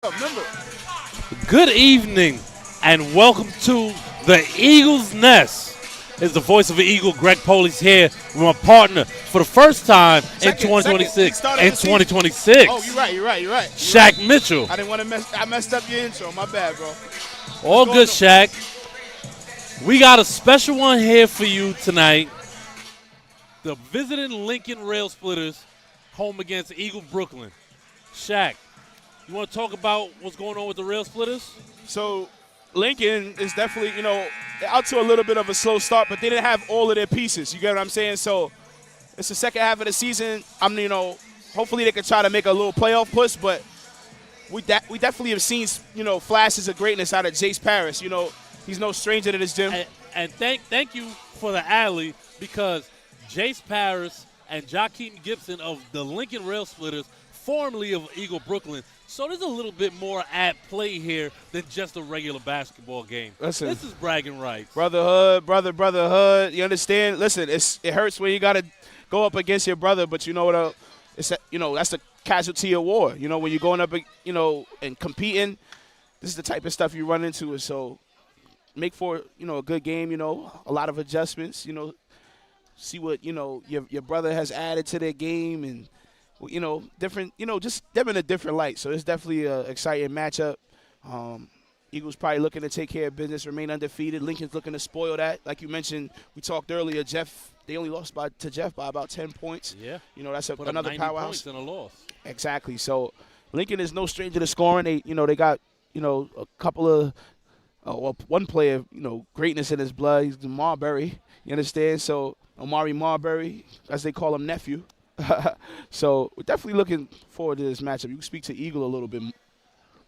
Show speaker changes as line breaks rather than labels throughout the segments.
Remember.
Good evening, and welcome to the Eagle's Nest. Is the voice of the Eagle, Greg Poli's here with my partner for the first time in
Second. We
2026.
started
In
the season.
2026,
Oh, you're right.
Shaq Mitchell.
I didn't want to I messed up your intro. My bad, bro.
All
going
good,
on?
Shaq. We got a special one here for you tonight. The visiting Lincoln Rail Splitters home against Eagle Brooklyn. Shaq, you want to talk about what's going on with the Rail Splitters?
So, Lincoln is definitely, out to a little bit of a slow start, but they didn't have all of their pieces. You get what I'm saying? So, it's the second half of the season. Hopefully they can try to make a little playoff push, but we definitely have seen, flashes of greatness out of Jace Paris. He's no stranger to this gym.
And thank you for the alley, because Jace Paris and Jakeem Gibson of the Lincoln Rail Splitters, formerly of Eagle Brooklyn. So there's a little bit more at play here than just a regular basketball game.
Listen,
this is bragging rights.
Brotherhood. You understand? Listen, it hurts when you got to go up against your brother, but you know what? That's the casualty of war. When you're going up, and competing, this is the type of stuff you run into. So make for a good game. A lot of adjustments. See what your brother has added to their game, and different. Just them in a different light. So it's definitely an exciting matchup. Eagles probably looking to take care of business, remain undefeated. Lincoln's looking to spoil that. Like you mentioned, we talked earlier, they only lost to Jeff by about 10 points.
Yeah.
That's
Put
another
up 90
powerhouse.
points and a loss.
Exactly. So Lincoln is no stranger to scoring. They got, a couple of, one player, greatness in his blood. He's Marbury. You understand? So Omari Marbury, as they call him, nephew. So we're definitely looking forward to this matchup. You can speak to Eagle a little bit.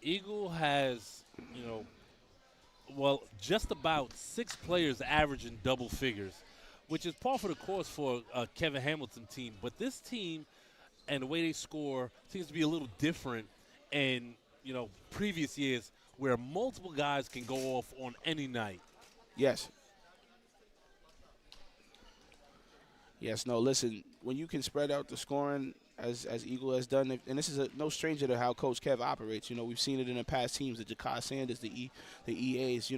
Eagle has, just about 6 players averaging double figures, which is par for the course for a Kevin Hamilton team. But this team and the way they score seems to be a little different in, previous years, where multiple guys can go off on any night.
Yes. Yes, no, listen, when you can spread out the scoring as Eagle has done, and this is no stranger to how Coach Kev operates. We've seen it in the past teams, the Jakai Sanders, the EAs,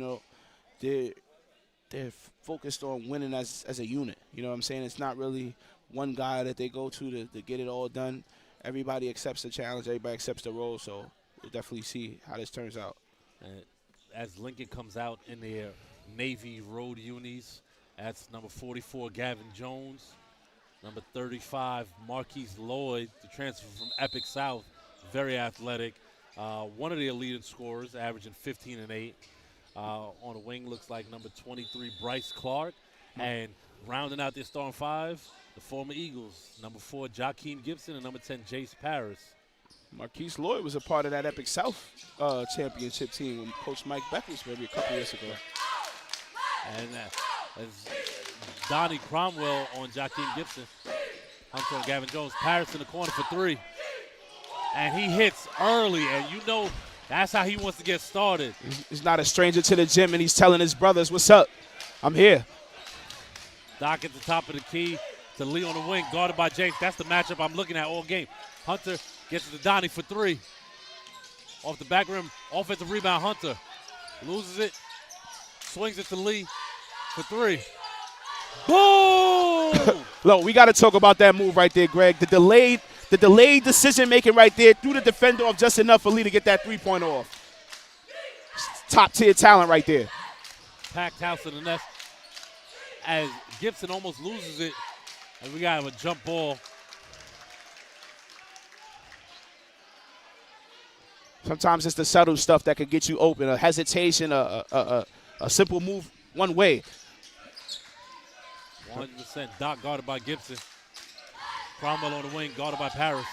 they're focused on winning as a unit. You know what I'm saying? It's not really one guy that they go to get it all done. Everybody accepts the challenge. Everybody accepts the role. So we'll definitely see how this turns out.
As Lincoln comes out in their Navy road unis, that's number 44, Gavin Jones. Number 35, Marquise Lloyd, the transfer from Epic South, very athletic. One of their leading scorers, averaging 15 and 8. On the wing, looks like number 23, Bryce Clark. And rounding out their starting 5, the former Eagles, number 4, Jakeem Gibson, and number 10, Jace Paris.
Marquise Lloyd was a part of that Epic South championship team with Coach Mike Beckles maybe a couple years ago.
And as Donnie Cromwell on Jakeem Gibson, Hunter and Gavin Jones. Paris in the corner for 3. And he hits early, and that's how he wants to get started.
He's not a stranger to the gym, and he's telling his brothers, what's up? I'm here.
Doc at the top of the key to Lee on the wing, guarded by James. That's the matchup I'm looking at all game. Hunter gets it to Donnie for 3. Off the back rim, offensive rebound, Hunter. Loses it, swings it to Lee for 3. Boom!
Look, we got to talk about that move right there, Greg. The delayed decision-making right there threw the defender off just enough for Lee to get that three-pointer off. Top-tier talent right there.
Packed house in the nest as Gibson almost loses it, and we got a jump ball.
Sometimes it's the subtle stuff that can get you open, a hesitation, a simple move one way.
100%. Doc guarded by Gibson. Cromwell on the wing, guarded by Paris.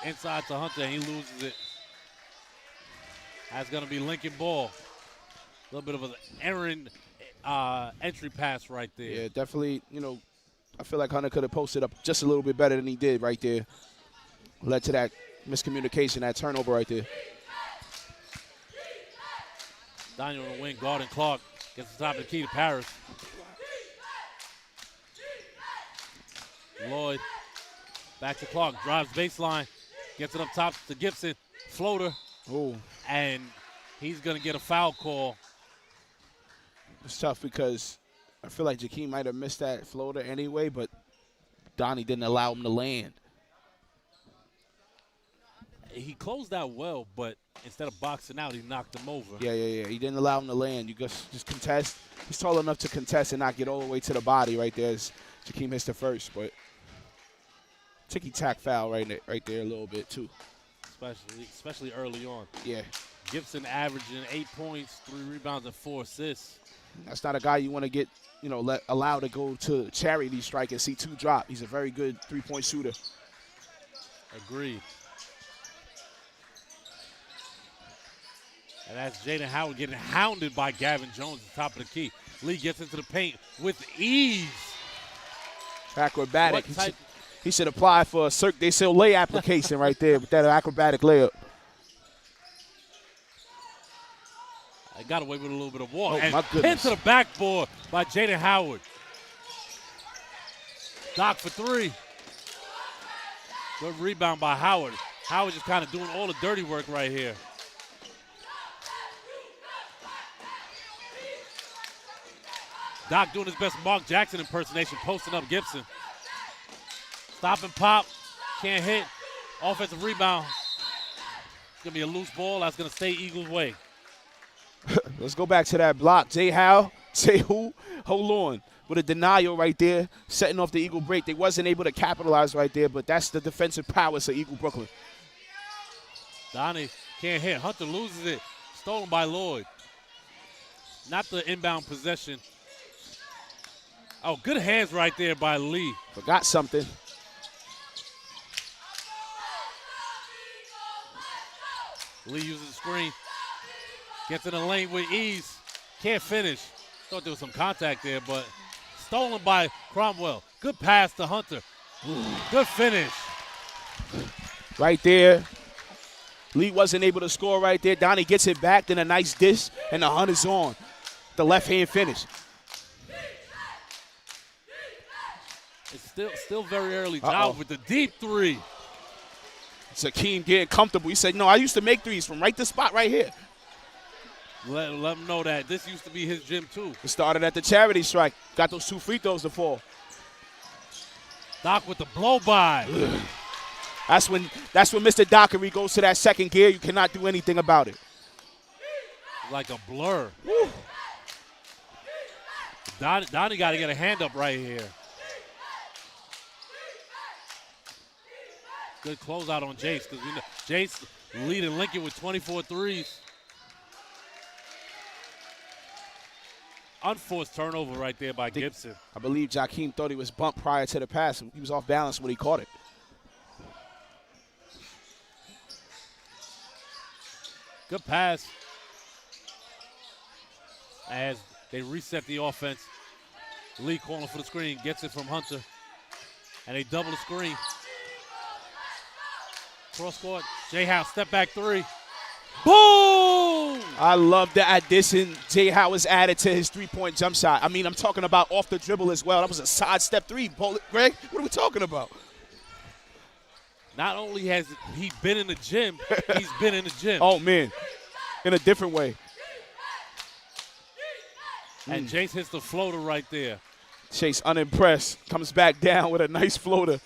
Inside to Hunter, and he loses it. That's going to be Lincoln ball. A little bit of an errant entry pass right there.
Yeah, definitely, I feel like Hunter could have posted up just a little bit better than he did right there. Led to that miscommunication, that turnover right there.
Daniel on the wing, guarding Clark. Gets the top of the key to Paris. Lloyd back to Clark, drives baseline, Gets it up top to Gibson. Floater.
Ooh,
And he's going to get a foul call.
it's tough because I feel like Jakeem might have missed that floater anyway, but Donnie didn't allow him to land.
He closed out well, but instead of boxing out, he knocked him over.
Yeah. He didn't allow him to land. You just contest. He's tall enough to contest and not get all the way to the body right there as Jakeem hits the first, but ticky-tack foul right there a little bit too.
Especially early on.
Yeah.
Gibson averaging 8 points, 3 rebounds, and 4 assists.
That's not a guy you want to get, allow to go to charity strike and see 2 drop. He's a very good three-point shooter.
Agreed. And that's Jaden Howard getting hounded by Gavin Jones at the top of the key. Lee gets into the paint with ease.
Acrobatic. He should apply for a Cirque du Soleil application right there with that acrobatic layup.
I got away with a little bit of walk.
Oh,
and
my goodness.
Pin to the backboard by Jaden Howard. Doc for 3. Good rebound by Howard. Howard just kind of doing all the dirty work right here. Doc doing his best Mark Jackson impersonation, posting up Gibson. Stop and pop. Can't hit. Offensive rebound. It's going to be a loose ball. That's going to stay Eagles' way.
Let's go back to that block. J. Howe, say who? Hold on. With a denial right there, setting off the Eagle break. They wasn't able to capitalize right there, but that's the defensive prowess of Eagle Brooklyn.
Donnie can't hit. Hunter loses it. Stolen by Lloyd. Not the inbound possession. Oh, good hands right there by Lee.
Forgot something.
Lee uses the screen. Gets in the lane with ease. Can't finish. Thought there was some contact there, but stolen by Cromwell. Good pass to Hunter. Good finish.
Right there. Lee wasn't able to score right there. Donnie gets it back, then a nice dish, and the hunt is on. The left-hand finish.
It's still very early. Job with the deep 3.
Jakeem getting comfortable. He said, no, I used to make threes from right this spot right here.
Let him know that this used to be his gym too.
It started at the charity strike. Got those 2 free throws to fall.
Doc with the blow-by.
That's when Mr. Dockery goes to that second gear. You cannot do anything about it.
Like a blur.
Woo.
Donnie got to get a hand up right here. Good closeout on Jace, because we know Jace leading Lincoln with 24 threes. Unforced turnover right there by Gibson.
I believe Jakeem thought he was bumped prior to the pass. He was off balance when he caught it.
Good pass. As they reset the offense. Lee calling for the screen, gets it from Hunter. And they double the screen. Cross court, J. Howe, step back 3. Boom!
I love the addition J. Howe has added to his three-point jump shot. I mean, I'm talking about off the dribble as well. That was a side step 3. Greg, what are we talking about?
Not only has he been in the gym, he's been in the gym.
Oh, man, in a different way.
And Jace hits the floater right there.
Chase unimpressed, comes back down with a nice floater.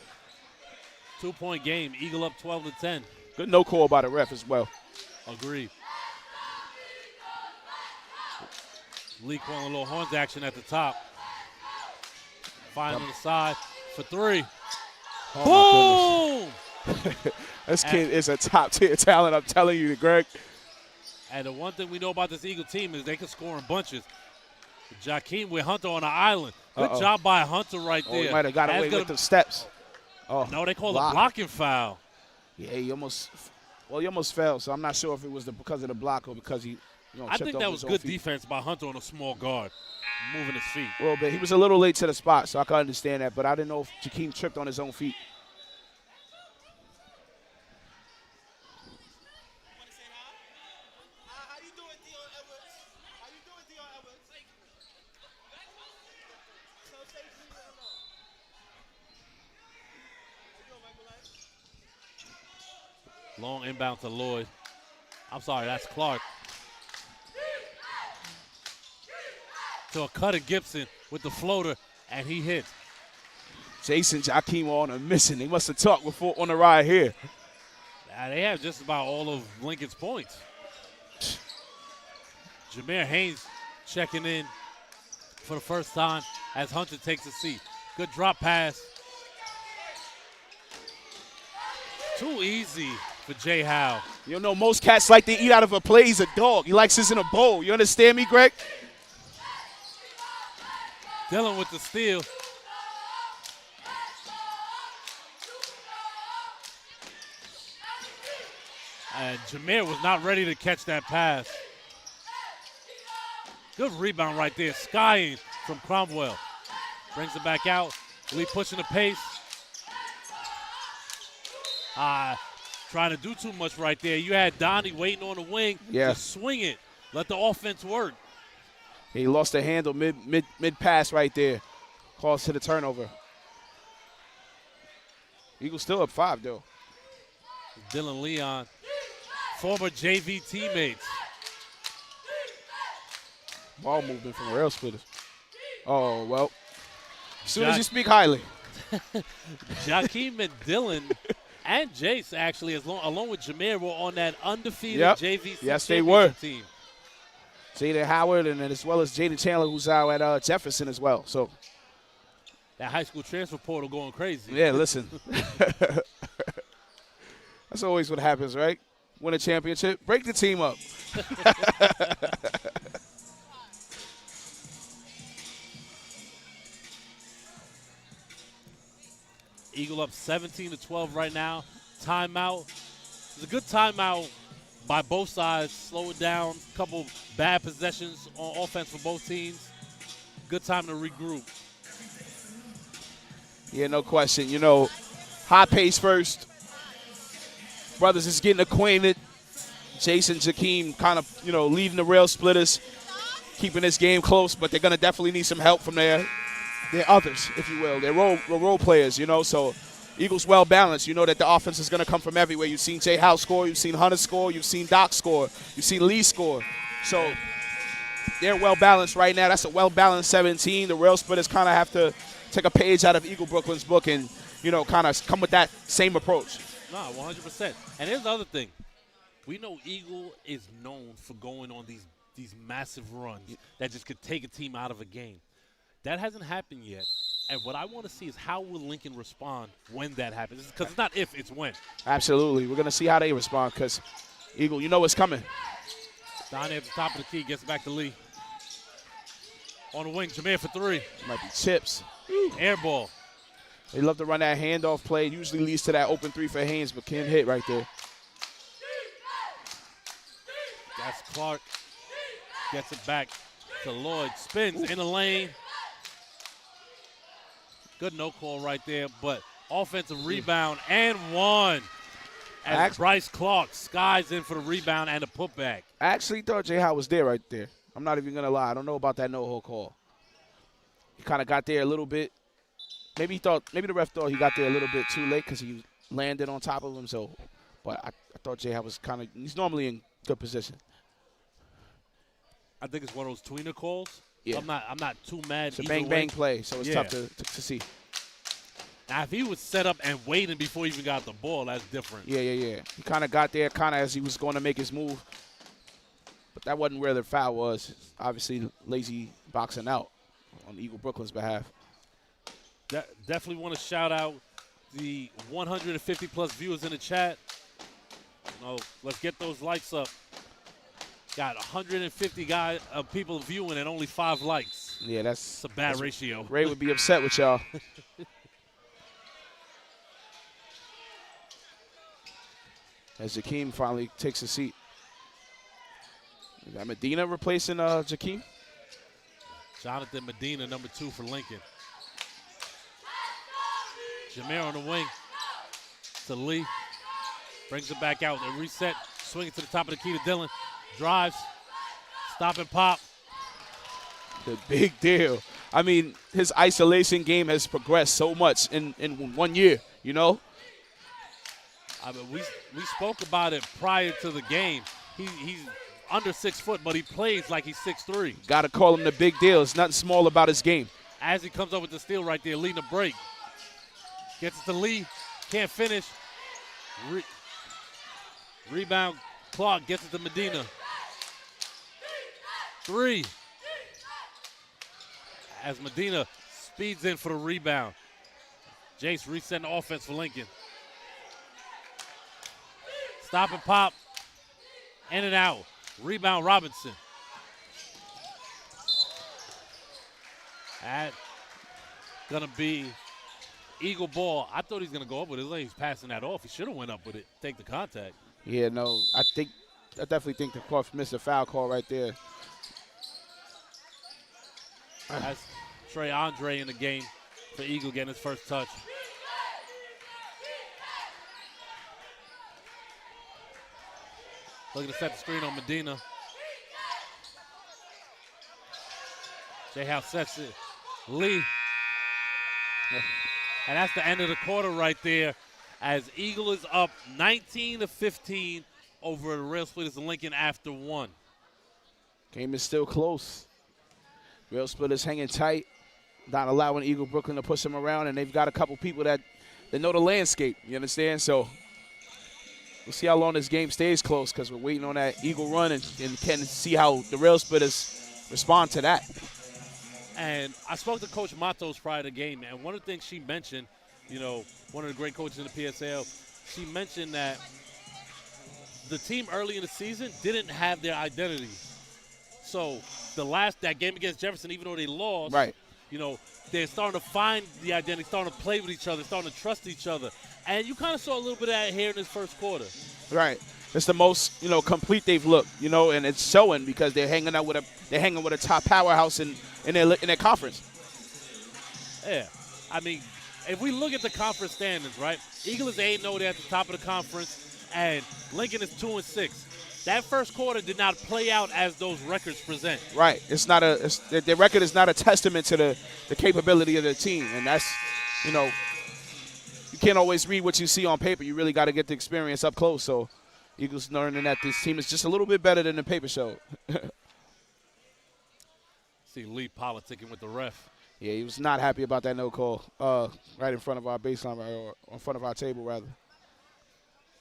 2-point game, Eagle up 12-10.
Good no call by the ref as well.
Agreed. Lee calling a little horns action at the top. Finding the side for 3.
Oh,
boom!
This kid is a top-tier talent, I'm telling you, Greg.
And the one thing we know about this Eagle team is they can score in bunches. Jakeem with Hunter on the island. Good job by Hunter right there.
He might have got away with the steps. Oh,
no, they call a blocking foul.
Yeah, he almost fell, so I'm not sure if it was because of the block or because he
I think that was good defense by Hunter on a small guard, moving his feet.
A little bit. He was a little late to the spot, so I can understand that, but I didn't know if Jakeem tripped on his own feet.
Long inbound to Lloyd. I'm sorry, that's Clark. To a cut of Gibson with the floater, and he hits.
Jason, Jakeem on a missing. They must have talked before on the ride here.
They have just about all of Lincoln's points. Jameer Haynes checking in for the first time as Hunter takes a seat. Good drop pass. Too easy for Jay Howe.
You know, most cats like to eat out of a plate. He's a dog. He likes this in a bowl. You understand me, Greg?
Dillon with the steal. And Jameer was not ready to catch that pass. Good rebound right there. Skying from Cromwell. Brings it back out. Lee pushing the pace. Trying to do too much right there. You had Donnie waiting on the wing to swing it. Let the offense work.
He lost the handle mid pass right there. Calls to the turnover. Eagles still up 5 though.
Dylan Leon, former JV teammates.
Ball movement from the rail splitters. Oh, well. As soon as you speak highly.
Jakeem and Dylan and Jace, actually, along with Jameer, were on that undefeated JV team.
Jaden Howard and as well as Jaden Chandler, who's out at Jefferson as well. So
that high school transfer portal going crazy.
Yeah, listen. That's always what happens, right? Win a championship, break the team up.
Eagle up 17-12 right now. Timeout. It's a good timeout by both sides. Slow it down. A couple bad possessions on offense for both teams. Good time to regroup.
Yeah, no question. You know, high pace first. Brothers is getting acquainted. Jason, Jakeem kind of, you know, leading the rail splitters, keeping this game close, but they're going to definitely need some help from their others, if you will. They're role players, you know, so Eagles well balanced. You know that the offense is going to come from everywhere. You've seen Jay Howe score. You've seen Hunter score. You've seen Doc score. You've seen Lee score. So they're well balanced right now. That's a well balanced 17. The rail splitters kind of have to take a page out of Eagle Brooklyn's book and, you know, kind of come with that same approach.
No, 100%. And here's the other thing. We know Eagle is known for going on these massive runs that just could take a team out of a game. That hasn't happened yet. And what I want to see is how will Lincoln respond when that happens. Because it's not if, it's when.
Absolutely. We're going to see how they respond because Eagle, you know what's coming.
Down there at the top of the key, gets back to Lee. On the wing, Jameer for 3.
Might be chips.
Air ball.
They love to run that handoff play. It usually leads to that open 3 for Haynes, but can't hit right there.
That's Clark. Gets it back to Lloyd. Spins in the lane. Good no call right there, but offensive rebound and one. As Bryce Clark skies in for the rebound and a putback.
I actually thought Jay Howe was there right there. I'm not even going to lie. I don't know about that no-hold call. He kind of got there a little bit. Maybe the ref thought he got there a little bit too late because he landed on top of him. So, but I thought Jay Howe was he's normally in good position.
I think it's one of those tweener calls.
Yeah.
I'm not too mad.
It's a bang play, so it's tough to see.
Now, if he was set up and waiting before he even got the ball, that's different.
Yeah. He kind of got there as he was going to make his move. But that wasn't where the foul was. Obviously, lazy boxing out on Eagle Brooklyn's behalf.
Definitely want to shout out the 150-plus viewers in the chat. Let's get those likes up. Got 150 people viewing and only 5 likes.
Yeah,
that's a bad ratio.
Ray would be upset with y'all. As Jakeem finally takes a seat. Is that Medina replacing Jakeem?
Jonathan Medina, number 2 for Lincoln. Jameer on the wing to Lee. Brings it back out. They reset. Swing it to the top of the key to Dillon. Drives. Stop and pop.
The big deal. I mean, his isolation game has progressed so much in 1 year, you know?
I mean, we spoke about it prior to the game. He's under 6 foot, but he plays like he's 6'3".
Got to call him the big deal. There's nothing small about his game.
As he comes up with the steal right there, leading the break. Gets it to Lee. Can't finish. Rebound. Clark gets it to Medina. 3. As Medina speeds in for the rebound. Jace resetting the offense for Lincoln. Stop and pop. In and out. Rebound Robinson. That gonna be Eagle ball. I thought he was gonna go up with it. He's passing that off. He should have went up with it. Take the contact.
Yeah, no, I definitely think the court missed a foul call right there.
That's Trey Andre in the game for Eagle getting his first touch. Looking to set the screen on Medina. J-House sets it. Lee. And that's the end of the quarter right there as Eagle is up 19-15 over the Rail Splitters of Lincoln after 1.
Game is still close. Rail Splitters hanging tight, not allowing Eagle Brooklyn to push them around, and they've got a couple people that know the landscape, you understand? So we'll see how long this game stays close because we're waiting on that Eagle run and can see how the Rail Splitters respond to that.
And I spoke to Coach Matos prior to the game, and one of the things she mentioned, you know, one of the great coaches in the PSAL, she mentioned that the team early in the season didn't have their identity. So that game against Jefferson, even though they lost,
right,
you know, they're starting to find the identity, starting to play with each other, starting to trust each other. And you kind of saw a little bit of that here in this first quarter.
Right. It's the most, complete they've looked, and it's showing because they're hanging with a top powerhouse in their conference.
Yeah. I mean, if we look at the conference standings, right? Eagle is 8-0, they're at the top of the conference, and Lincoln is 2-6. That first quarter did not play out as those records present.
Right. Their record is not a testament to the capability of the team, and that's, you can't always read what you see on paper. You really got to get the experience up close. So Eagles learning that this team is just a little bit better than the paper showed.
See Lee politicking with the ref.
Yeah, he was not happy about that no call right in front of our baseline, or in front of our table, rather.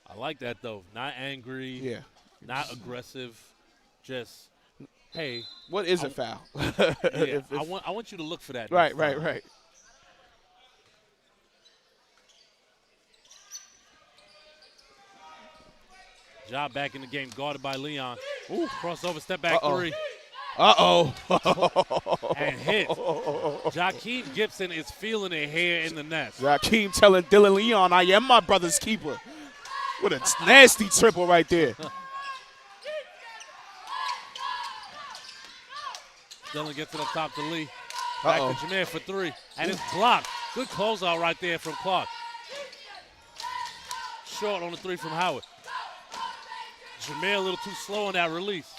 I like that, though. Not angry.
Yeah.
Not aggressive. Just, hey.
What is a foul?
Yeah, I want you to look for that.
Right.
Job back in the game, guarded by Leon. Ooh, crossover, step back three.
Uh-oh.
And hit. Jakeem Gibson is feeling it here in the nest.
Jakeem telling Dylan Leon, I am my brother's keeper. What a nasty triple right there.
Dylan gets it up top to Lee. Back to Jameer for 3. And it's blocked. Good closeout right there from Clark. Short on the 3 from Howard. Jameer a little too slow on that release.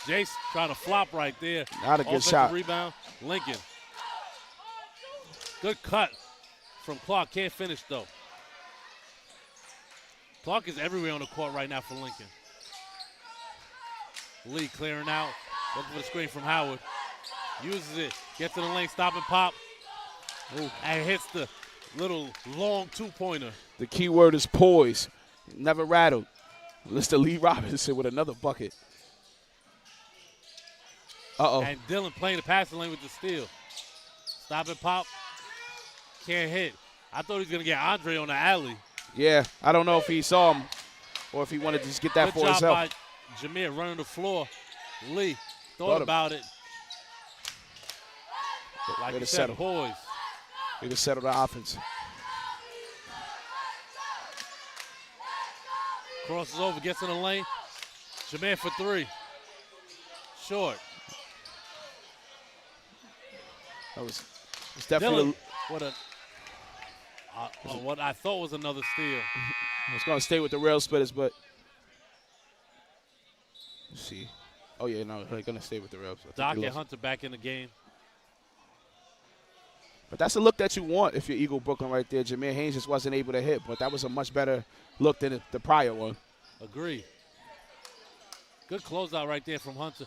Jace trying to flop right there.
Not a good shot.
Rebound. Lincoln. Good cut from Clark. Can't finish, though. Clark is everywhere on the court right now for Lincoln. Lee clearing out. Looking for the screen from Howard. Uses it. Gets to the lane. Stop and pop. Ooh. And hits the little long two-pointer.
The key word is poise. Never rattled. Mr. Lee Robinson with another bucket.
And Dylan playing the passing lane with the steal. Stop and pop. Can't hit. I thought he was going to get Andre on the alley.
Yeah, I don't know if he saw him or if he wanted to just get that
Good
for himself.
job by Jameer running the floor. Lee thought about it. Like you said, poise.
Way to settle the offense.
Crosses over, gets in the lane. Jameer for 3. Short.
That was definitely
Dylan, what I thought was another steal.
I was going to stay with the Rail Splitters, but let's see. Oh, yeah, no, they're going to stay with the Rail Splitters.
Doc and Hunter back in the game.
But that's a look that you want if you're Eagle Brooklyn right there. Jameer Haynes just wasn't able to hit, but that was a much better look than the prior one.
Agree. Good closeout right there from Hunter.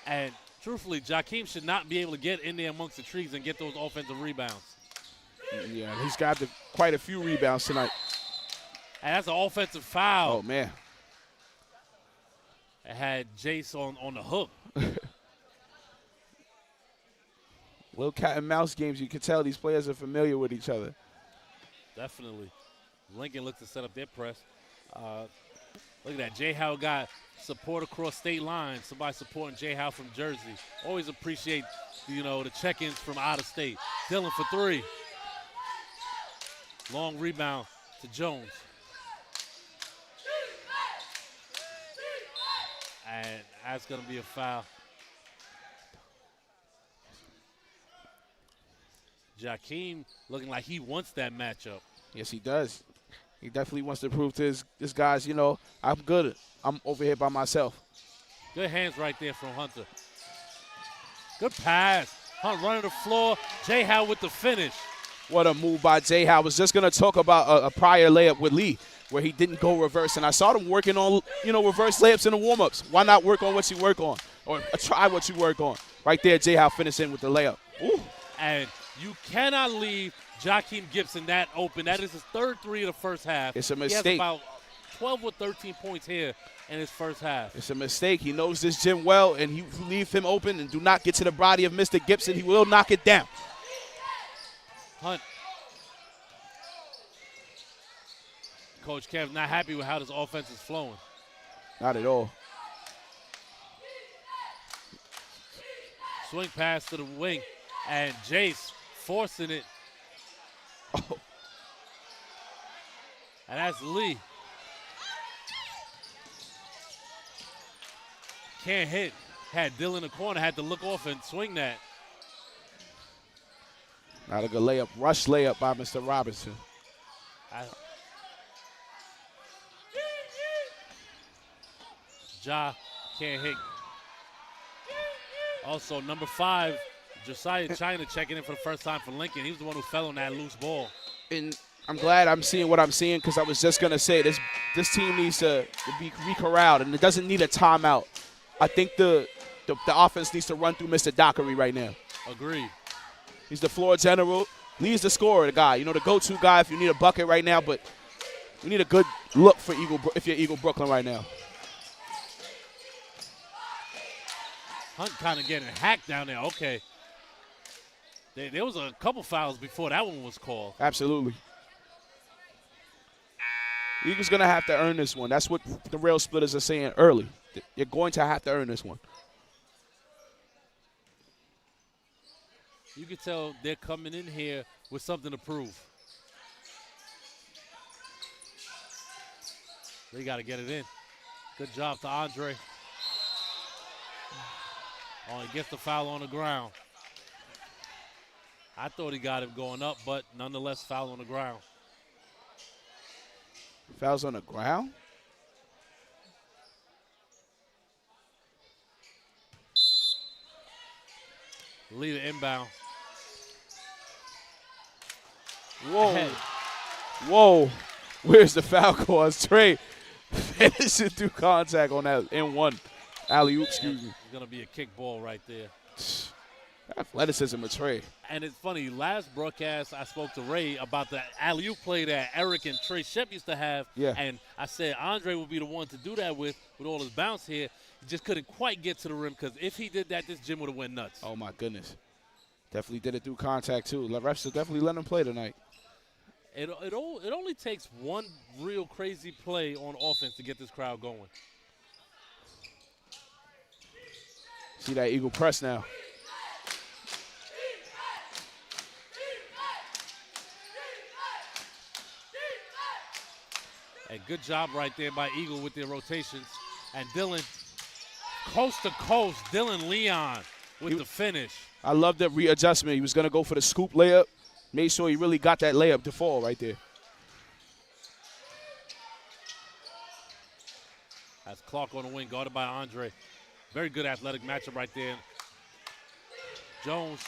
And truthfully, Jakeem should not be able to get in there amongst the trees and get those offensive rebounds.
Yeah, he's grabbed quite a few rebounds tonight.
And that's an offensive foul.
Oh, man.
It had Jace on the hook.
Little cat and mouse games, you can tell these players are familiar with each other.
Definitely. Lincoln looks to set up their press. Look at that. J. Howe got support across state lines. Somebody supporting J. Howe from Jersey. Always appreciate, the check-ins from out of state. Dillon for three. Long rebound to Jones. And that's going to be a foul. Jakeem looking like he wants that matchup.
Yes, he does. He definitely wants to prove to his guys, I'm good. I'm over here by myself.
Good hands right there from Hunter. Good pass. Hunt running the floor. J. Howe with the finish.
What a move by J. Howe. I was just going to talk about a prior layup with Lee where he didn't go reverse. And I saw them working on, reverse layups in the warm-ups. Why not work on what you work on or try what you work on? Right there, J. Howe finishing with the layup. Ooh.
And you cannot leave Jakeem Gibson that open. That is his third three of the first half.
It's a mistake.
He has about 12 or 13 points here in his first half.
It's a mistake. He knows this gym well, and you leave him open and do not get to the body of Mr. Gibson. He will knock it down.
Hunt. Coach Kev not happy with how this offense is flowing.
Not at all.
Swing pass to the wing, and Jace forcing it.
Oh.
And that's Lee. Can't hit. Had Dillon in the corner, had to look off and swing that.
Not a good layup. Rush layup by Mr. Robinson.
Ja can't hit. Also, number 5, Josiah China checking in for the first time for Lincoln. He was the one who fell on that loose ball.
And I'm glad I'm seeing what I'm seeing because I was just going to say this team needs to be corralled, and it doesn't need a timeout. I think the offense needs to run through Mr. Dockery right now.
Agreed.
He's the floor general. Lee's the scorer, the guy. The go-to guy if you need a bucket right now, but we need a good look for if you're Eagle Brooklyn right now.
Hunt kind of getting hacked down there. Okay. There was a couple fouls before that one was called.
Absolutely. Eagles going to have to earn this one. That's what the rail splitters are saying early. You're going to have to earn this one.
You can tell they're coming in here with something to prove. They got to get it in. Good job to Andre. Oh, he gets the foul on the ground. I thought he got him going up, but nonetheless, foul on the ground.
Fouls on the ground?
Lead the inbound.
Whoa.
Ahead.
Whoa. Where's the foul cause? Trey finishing through contact on that N1 alley-oop, excuse me.
It's going to be a kick ball right there.
Athleticism of Trey.
And it's funny, last broadcast I spoke to Ray about the alley-oop play that Eric and Trey Shep used to have.
Yeah.
And I said Andre would be the one to do that with all his bounce here. He just couldn't quite get to the rim because if he did that, this gym would have went nuts.
Oh, my goodness. Definitely did it through contact, too. The refs will definitely let him play tonight.
It only takes one real crazy play on offense to get this crowd going.
See that Eagle press now.
A good job right there by Eagle with their rotations. And Dillon, coast to coast, Dillon Leon with the finish.
I love that readjustment. He was going to go for the scoop layup. Made sure he really got that layup to fall right there.
That's Clark on the wing, guarded by Andre. Very good athletic matchup right there. Jones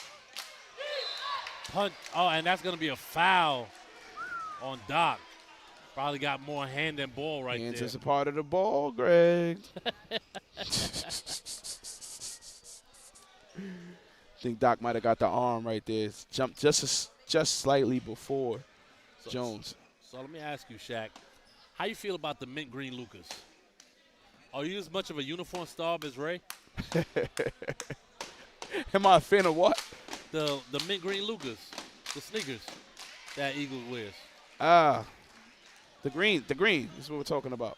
Punt. Oh, and that's going to be a foul on Doc. Probably got more hand than ball right
Hands
there.
is a part of the ball, Greg. I think Doc might have got the arm right there. Jumped just slightly before Jones.
So let me ask you, Shaq, how you feel about the mint green Lucas? Are you as much of a uniform snob as Ray?
Am I a fan of what?
The mint green Lucas, the sneakers that Eagles wears.
The green is what we're talking about.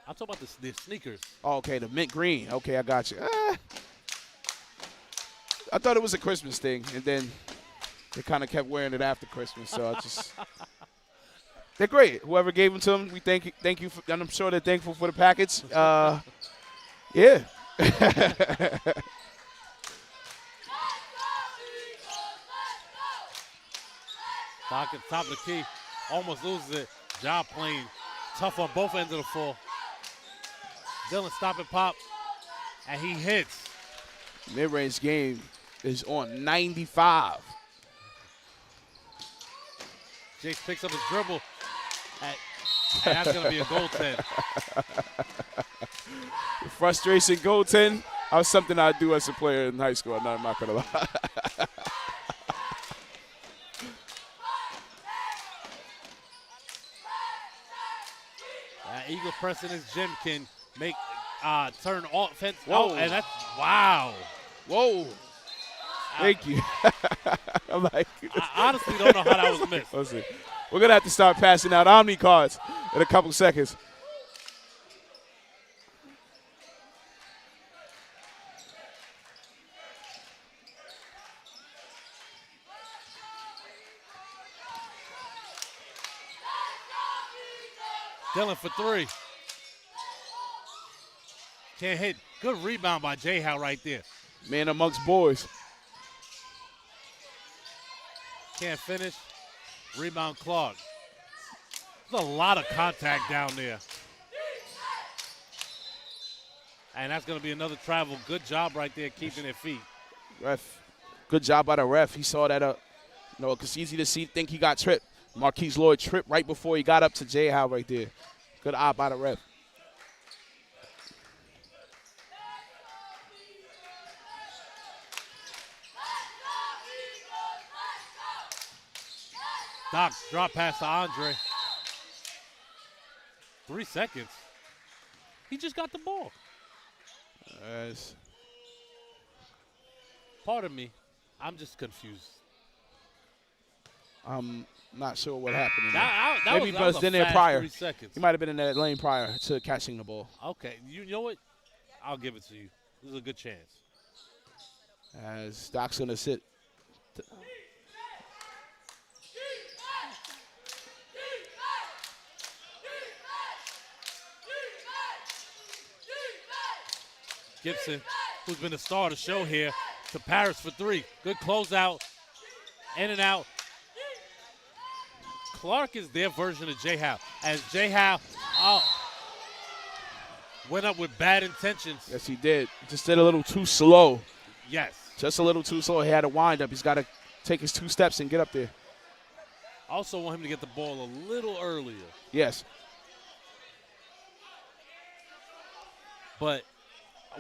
I'm talking about the sneakers.
Oh, okay, the mint green. Okay, I got you. I thought it was a Christmas thing, and then they kind of kept wearing it after Christmas. So I just, they're great. Whoever gave them to them, we thank you for, and I'm sure they're thankful for the package. Yeah.
Doc at top of the key, almost loses it. Ja playing tough on both ends of the floor. Dylan stop and pop, and he hits.
Mid-range game is on 95.
Jace picks up his dribble, and that's going to be a goaltend.
Frustration goaltend. That was something I do as a player in high school. I'm not going to lie.
Eagle press in his gym can make turn offense.
Whoa.
Oh, and that's wow.
Whoa. Thank you. I'm like,
I honestly don't know how that was missed.
Listen, we're going to have to start passing out Omni cards in a couple seconds.
Dylan for three. Can't hit. Good rebound by J-Howe right there.
Man amongst boys.
Can't finish. Rebound Clark. There's a lot of contact down there. And that's going to be another travel. Good job right there keeping their feet.
Ref, good job by the ref. He saw that, it's easy to think he got tripped. Marquise Lloyd tripped right before he got up to J-Howe right there. Good eye by the ref.
Doc, drop pass to Andre. 3 seconds. He just got the ball. Pardon me. I'm just confused.
I'm not sure what happened.
Maybe
he was in there prior.
3 seconds.
He might have been in that lane prior to catching the ball.
Okay. You know what? I'll give it to you. This is a good chance.
As Doc's going to sit.
Gibson, who's been the star of the show here, to Paris for three. Good closeout. In and out. Clark is their version of J-Howe. As J-Howe went up with bad intentions.
Yes, he did. Just did a little too slow.
Yes.
Just a little too slow. He had a wind up. He's got to take his 2 steps and get up there.
Also want him to get the ball a little earlier.
Yes.
But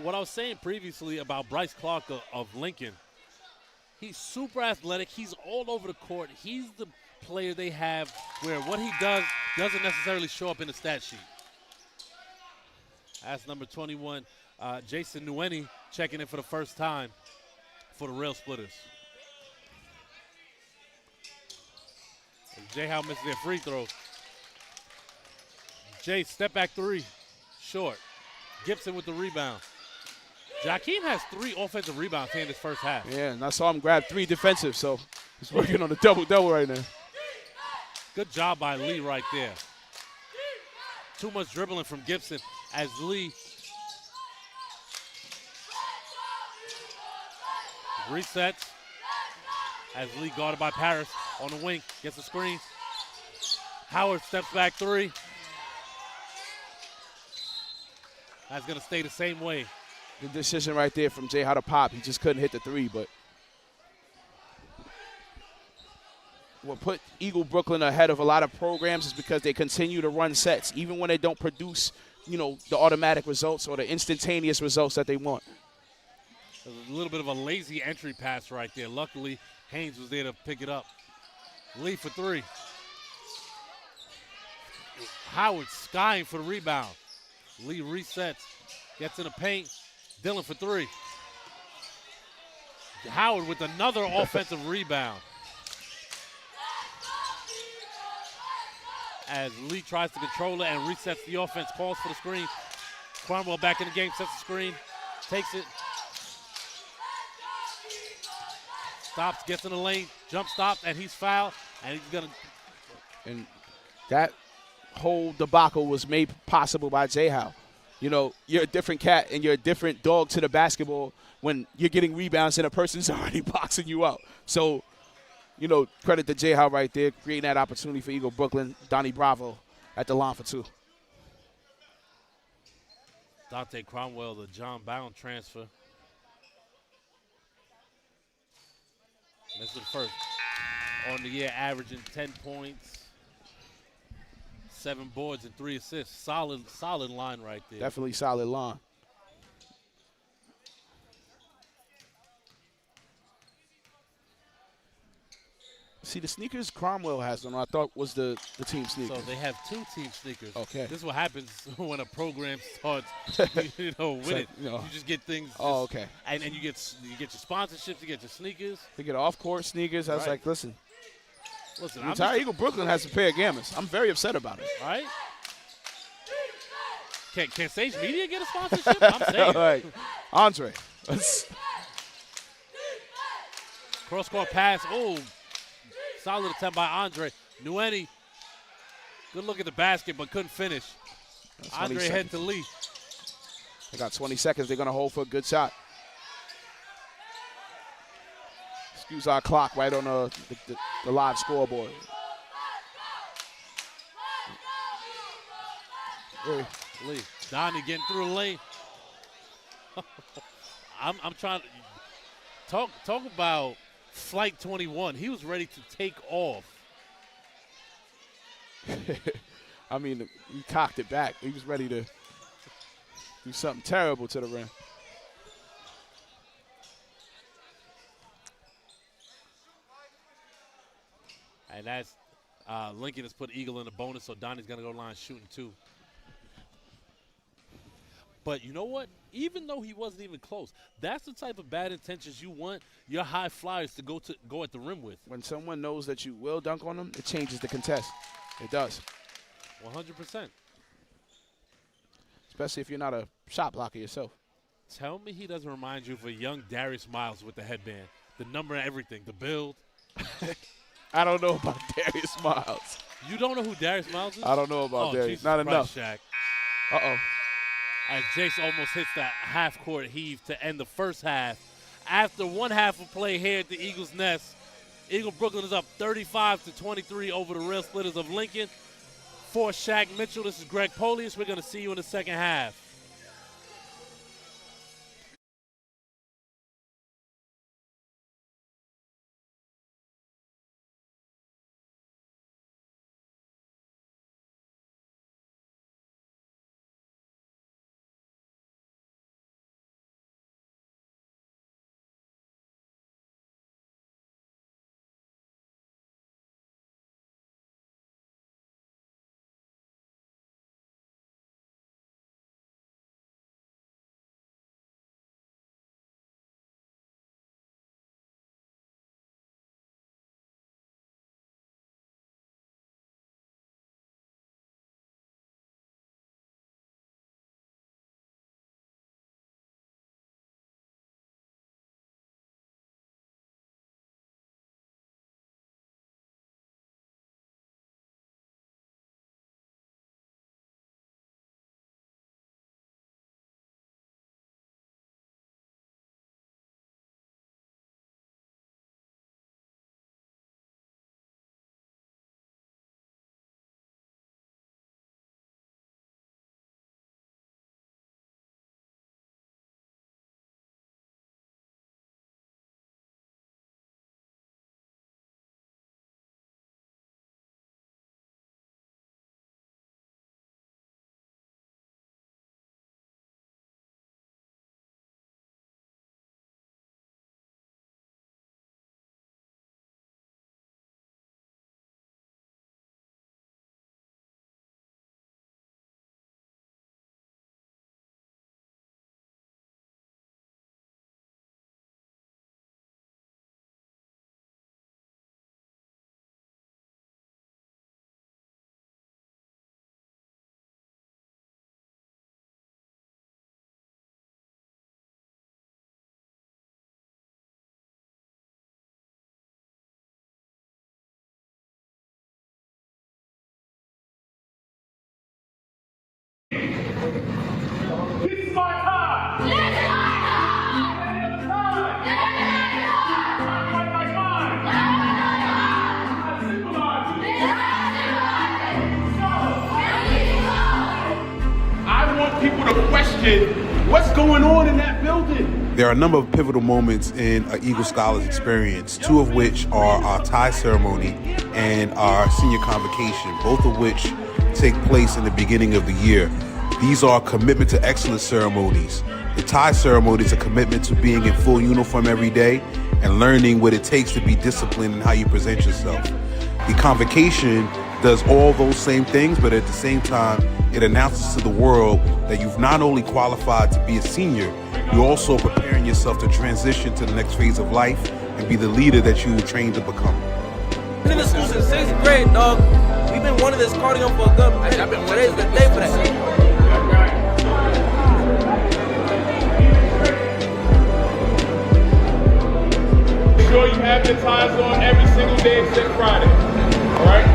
what I was saying previously about Bryce Clark of Lincoln, he's super athletic. He's all over the court. He's the player they have where what he does doesn't necessarily show up in the stat sheet. That's number 21, Jason Nguyen, checking in for the first time for the Rail Splitters. J-Howe misses their free throw. Jay, step back three, short. Gibson with the rebound. Jakeem has 3 offensive rebounds here in this first half.
Yeah, and I saw him grab 3 defensive, so he's working on a double-double right now.
Good job by Lee right there. Too much dribbling from Gibson as Lee resets. As Lee guarded by Paris on the wing, gets the screen. Howard steps back 3. That's going to stay the same way.
Good decision right there from Jay how to pop. He just couldn't hit the 3, but. what put Eagle Brooklyn ahead of a lot of programs is because they continue to run sets, even when they don't produce, you know, the automatic results or the instantaneous results that they want.
A little bit of a lazy entry pass right there. Luckily, Haynes was there to pick it up. Lee for three. Howard skying for the rebound. Lee resets, gets in the paint. Dillon for three. Howard with another offensive rebound. As Lee tries to control it and resets the offense, calls for the screen. Cromwell back in the game, sets the screen, takes it. Stops, gets in the lane, jump stops, and he's fouled, and he's gonna.
And that whole debacle was made possible by J-How. You know, you're a different cat and you're a different dog to the basketball when you're getting rebounds and a person's already boxing you out. So, you know, credit to J-How right there, creating that opportunity for Eagle Brooklyn. Donnie Bravo at the line for two.
Dante Cromwell, the John Bound transfer. This is the first. On the year, averaging 10 points, 7 boards, and 3 assists. Solid line right there.
Definitely solid line. See, the sneakers Cromwell has on, I thought was the team sneakers.
So they have 2 team sneakers.
Okay.
This is what happens when a program starts, winning.
like, you know.
You just get things.
Oh, okay.
And you get your sponsorships, you get your sneakers.
They get off-court sneakers. I was
Right.
like, listen,
Listen,
the entire Eagle Brooklyn has a pair of Gammas. I'm very upset about it.
Right? Can Sage Media get a sponsorship? I'm saying.
All right. Andre.
Cross-court pass. Oh, solid attempt by Andre. Nueni, good look at the basket, but couldn't finish. Andre head to Lee.
They got 20 seconds. They're going to hold for a good shot. Excuse our clock right on the live scoreboard.
Lee. Donnie getting through the lane. I'm trying to talk about Flight 21. He was ready to take off.
I mean, he cocked it back. He was ready to do something terrible to the rim.
And that's Lincoln has put Eagle in the bonus, so Donnie's going to go line shooting 2. But you know what? Even though he wasn't even close, that's the type of bad intentions you want your high flyers to go at the rim with.
When someone knows that you will dunk on them, it changes the contest. It does.
100%.
Especially if you're not a shot blocker yourself.
Tell me he doesn't remind you of a young Darius Miles with the headband, the number and everything, the build.
I don't know about Darius Miles.
You don't know who Darius Miles is?
I don't know about Darius.
Jesus
Not
Christ,
enough.
Shaq.
Uh-oh.
As Jace almost hits that half-court heave to end the first half. After one half of play here at the Eagles' Nest, Eagle Brooklyn is up 35-23 over the Rail Splitters of Lincoln. For Shaq Mitchell, this is Greg Polius. We're going to see you in the second half.
question, what's going on in that building?
There are a number of pivotal moments in an Eagle Scholars experience, two of which are our tie ceremony and our senior convocation, both of which take place in the beginning of the year. These are commitment to excellence ceremonies. The tie ceremony is a commitment to being in full uniform every day and learning what it takes to be disciplined in how you present yourself. The convocation does all those same things, but at the same time, it announces to the world that you've not only qualified to be a senior, you're also preparing yourself to transition to the next phase of life and be the leader that you were trained to become.
Been in the school since 6th grade, dog. We've been wanting this cardigan for a good minute. Today's the day for that.
Make sure you have your ties on every single day except Friday. All right?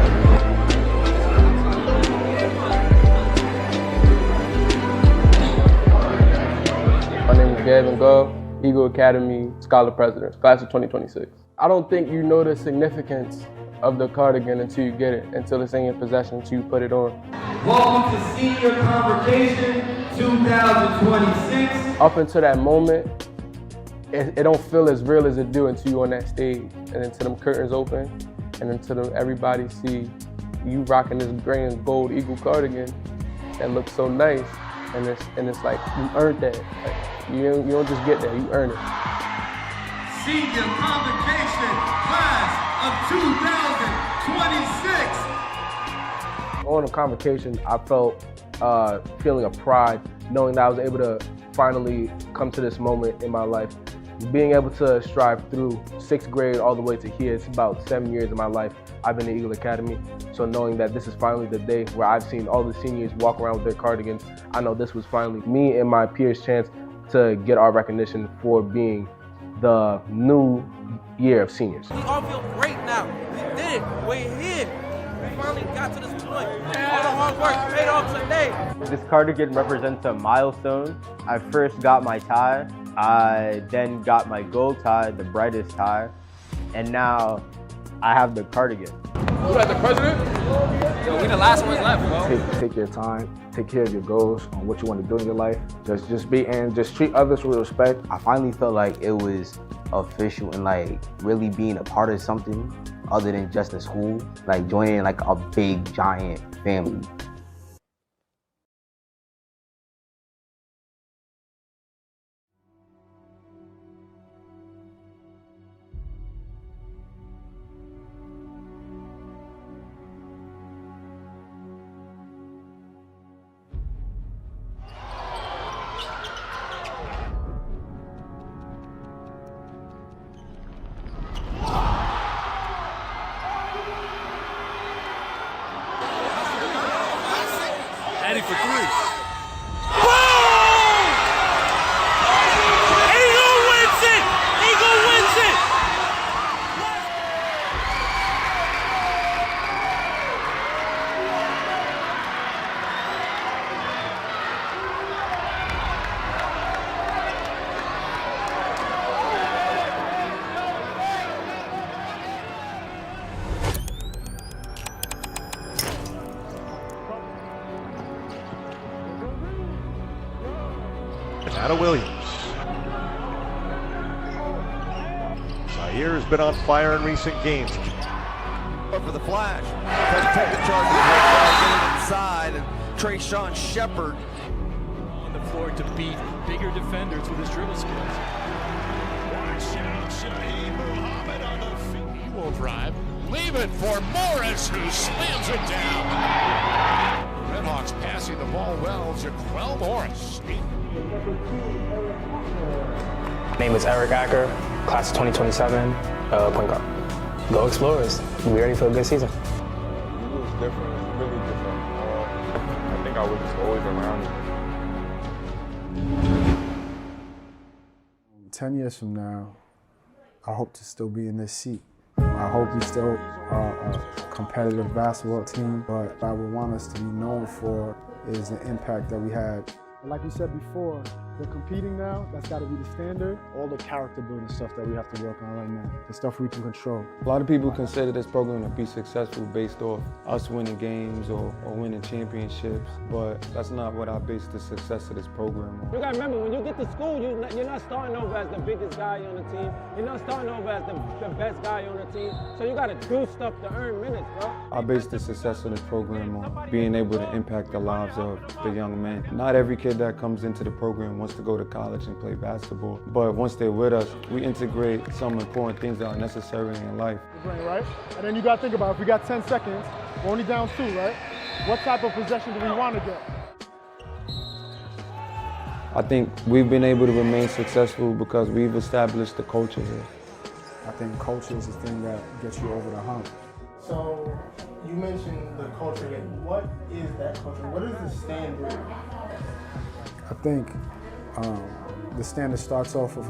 My name is Gavin Gove, Eagle Academy Scholar President, class of 2026. I don't think you know the significance of the cardigan until you get it, until it's in your possession, until you put it on.
Welcome to Senior Convocation 2026.
Up until that moment, it don't feel as real as it do until you're on that stage, and until them curtains open, and until everybody see you rocking this gray and gold Eagle cardigan that looks so nice, and it's like you earned that. Like, you don't just get that, you earn it.
Senior Convocation class of 2026.
On the convocation, I felt feeling of pride, knowing that I was able to finally come to this moment in my life. Being able to strive through 6th grade all the way to here, it's about 7 years of my life I've been at Eagle Academy. So knowing that this is finally the day where I've seen all the seniors walk around with their cardigans, I know this was finally me and my peers' chance to get our recognition for being the new year of seniors.
We all feel great now. We did it. We're here. We finally got to this point. All the hard work paid off today.
This cardigan represents a milestone. I first got my tie. I then got my gold tie, the brightest tie. And now I have the cardigan.
Who had the president?
Yo, we the last ones left, bro.
Take your time, take care of your goals on what you want to do in your life. Just be and just treat others with respect.
I finally felt like it was official and like really being a part of something other than just a school, like joining like a big giant family.
Eddie for three.
Eagle wins it! Eagle wins it!
Anna Williams. Zaire has been on fire in recent games.
For the flash. Let's take the charges getting inside, and Trayshawn Shepard
on the floor to beat bigger defenders with his dribble skills.
Watch out, Shaheed Muhammad on the feet. He will drive. Leave it for Morris, who slams it down. Redhawks passing the ball well. Jaquel Morris.
My name is Eric Acker, class of 2027, point guard. Go Explorers. Be ready for a good season.
It was different. It was really different. I think I was just always around it.
10 years from now, I hope to still be in this seat. I hope we still are a competitive basketball team, but what I would want us to be known for is the impact that we had. Like we said before, we're competing now. That's got to be the standard. All the character building stuff that we have to work on right now, the stuff we can control.
A lot of people consider this program to be successful based off us winning games or winning championships, but that's not what I base the success of this program on.
You gotta remember, when you get to school, you're not starting over as the biggest guy on the team. You're not starting over as the best guy on the team. So you gotta do stuff to earn minutes, bro.
I base the success of this program on being able to impact the lives of the young men. Not every kid that comes into the program wants to go to college and play basketball, but once they're with us, we integrate some important things that are necessary in life.
Right? And then you got to think about, if we got 10 seconds, we're only down 2, right? What type of possession do we want to get?
I think we've been able to remain successful because we've established the culture here.
I think culture is the thing that gets you over the hump.
So you mentioned the culture. What is that culture? What is the standard?
I think the standard starts off with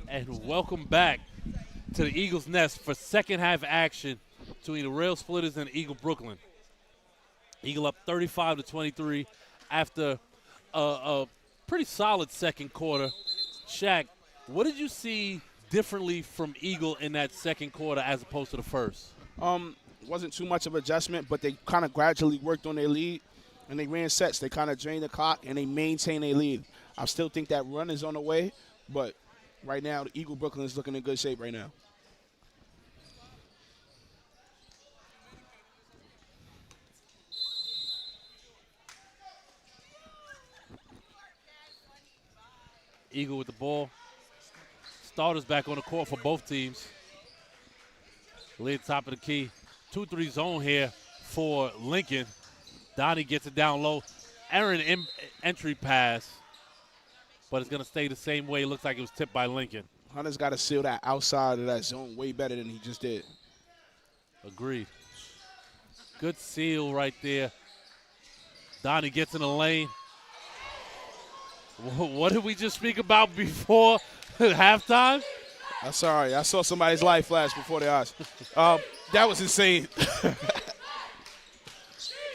And welcome back to the Eagles Nest for second half action between the Rail Splitters and Eagle Brooklyn. Eagle up 35-23 after a pretty solid second quarter. Shaq, what did you see differently from Eagle in that second quarter as opposed to the first?
Wasn't too much of adjustment, but they kind of gradually worked on their lead, and they ran sets. They kind of drained the clock, and they maintained their lead. I still think that run is on the way, but right now, the Eagle Brooklyn is looking in good shape right now.
Eagle with the ball. Starters back on the court for both teams. Lid top of the key. 2-3 zone here for Lincoln. Donnie gets it down low. Aaron entry pass. But it's going to stay the same way. It looks like it was tipped by Lincoln.
Hunter's got to seal that outside of that zone way better than he just did.
Agreed. Good seal right there. Donnie gets in the lane. What did we just speak about before halftime?
I'm sorry. I saw somebody's life flash before their eyes. That was insane.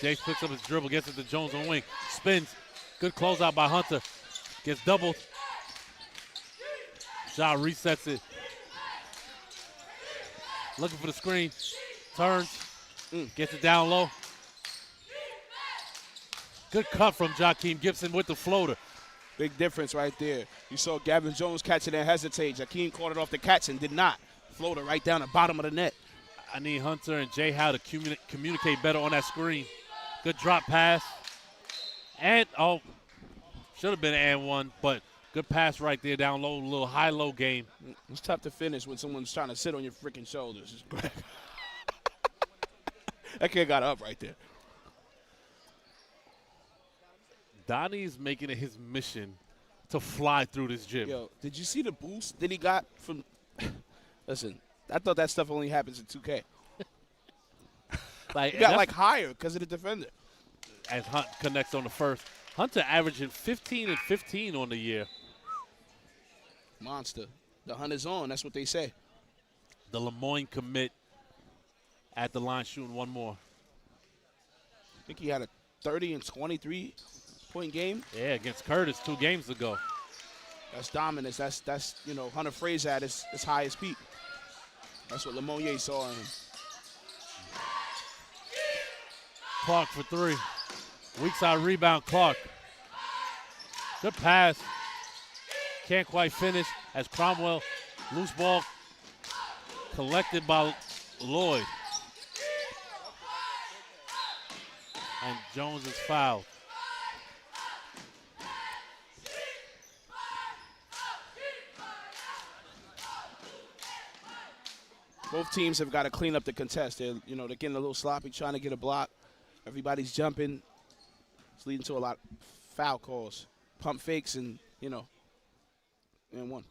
Jace picks up his dribble, gets it to Jones on wing. Spins. Good closeout by Hunter. Gets doubled. Ja resets it. Looking for the screen. Turns. Gets it down low. Good cut from Jakeem Gibson with the floater.
Big difference right there. You saw Gavin Jones catch it and hesitate. Jakeem caught it off the catch and did not. Floater right down the bottom of the net.
I need Hunter and Jay Howe to communicate better on that screen. Good drop pass. And, should have been an and one, but good pass right there down low, little high-low game.
It's tough to finish when someone's trying to sit on your freaking shoulders. That kid got up right there.
Donnie's making it his mission to fly through this gym.
Yo, did you see the boost that he got from – listen, I thought that stuff only happens in 2K. He got, higher because of the defender.
As Hunt connects on the first. Hunter averaging 15 and 15 on the year.
Monster. The hunt is on. That's what they say.
The Lemoyne commit at the line shooting one more.
I think he had a 30 and 23-point game.
Yeah, against Curtis 2 games ago.
That's dominance. That's Hunter Fraser at his highest peak. That's what Lemoyne saw in him.
Clark for 3. Weak side rebound, Clark. Good pass. Can't quite finish as Cromwell, loose ball collected by Lloyd. And Jones is fouled.
Both teams have got to clean up the contest. They're getting a little sloppy trying to get a block. Everybody's jumping. It's leading to a lot of foul calls, pump fakes, and one.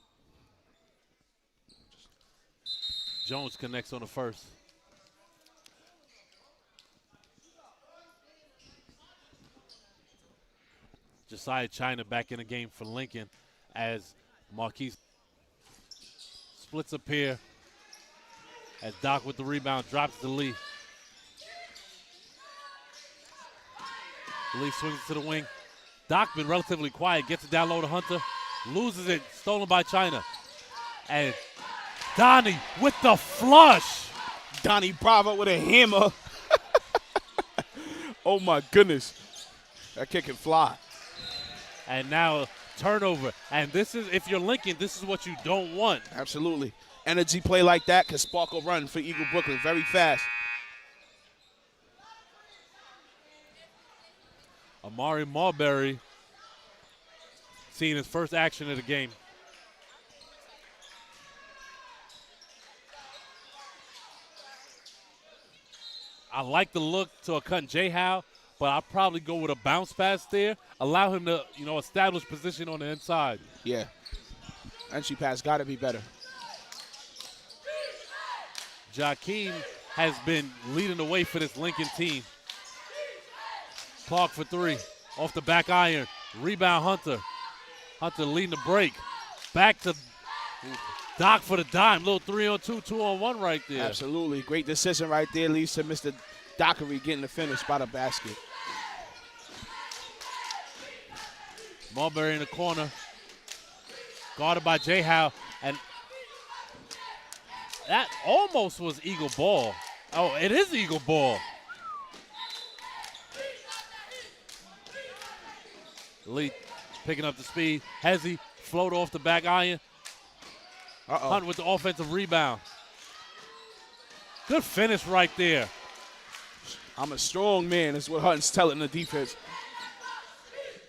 Jones connects on the first. Josiah China back in the game for Lincoln as Marquise splits up here. As Doc with the rebound drops to Lee. Lee swings it to the wing. Doc been relatively quiet, gets it down low to Hunter, loses it, stolen by China. And Donnie with the flush.
Donnie Bravo with a hammer. Oh my goodness. That kid can fly.
And now turnover. And this is, if you're Lincoln, this is what you don't want.
Absolutely. Energy play like that can spark a run for Eagle Brooklyn very fast.
Amari Marbury seeing his first action of the game. I like the look to a cut Jay Howe, but I'll probably go with a bounce pass there. Allow him to, establish position on the inside.
Yeah. Entry pass got to be better.
Jakeem has been leading the way for this Lincoln team. Clark for 3. Off the back iron. Rebound Hunter. Hunter leading the break. Back to Doc for the dime. Little 3-on-2, 2-on-1 right there.
Absolutely. Great decision right there. Leads to Mr. Dockery getting the finish by the basket.
Mulberry in the corner. Guarded by Jay Howe. And that almost was Eagle ball. Oh, it is Eagle ball. Lee picking up the speed. Hezzy float off the back iron. Hunt with the offensive rebound. Good finish right there.
I'm a strong man, is what Hunt's telling the defense.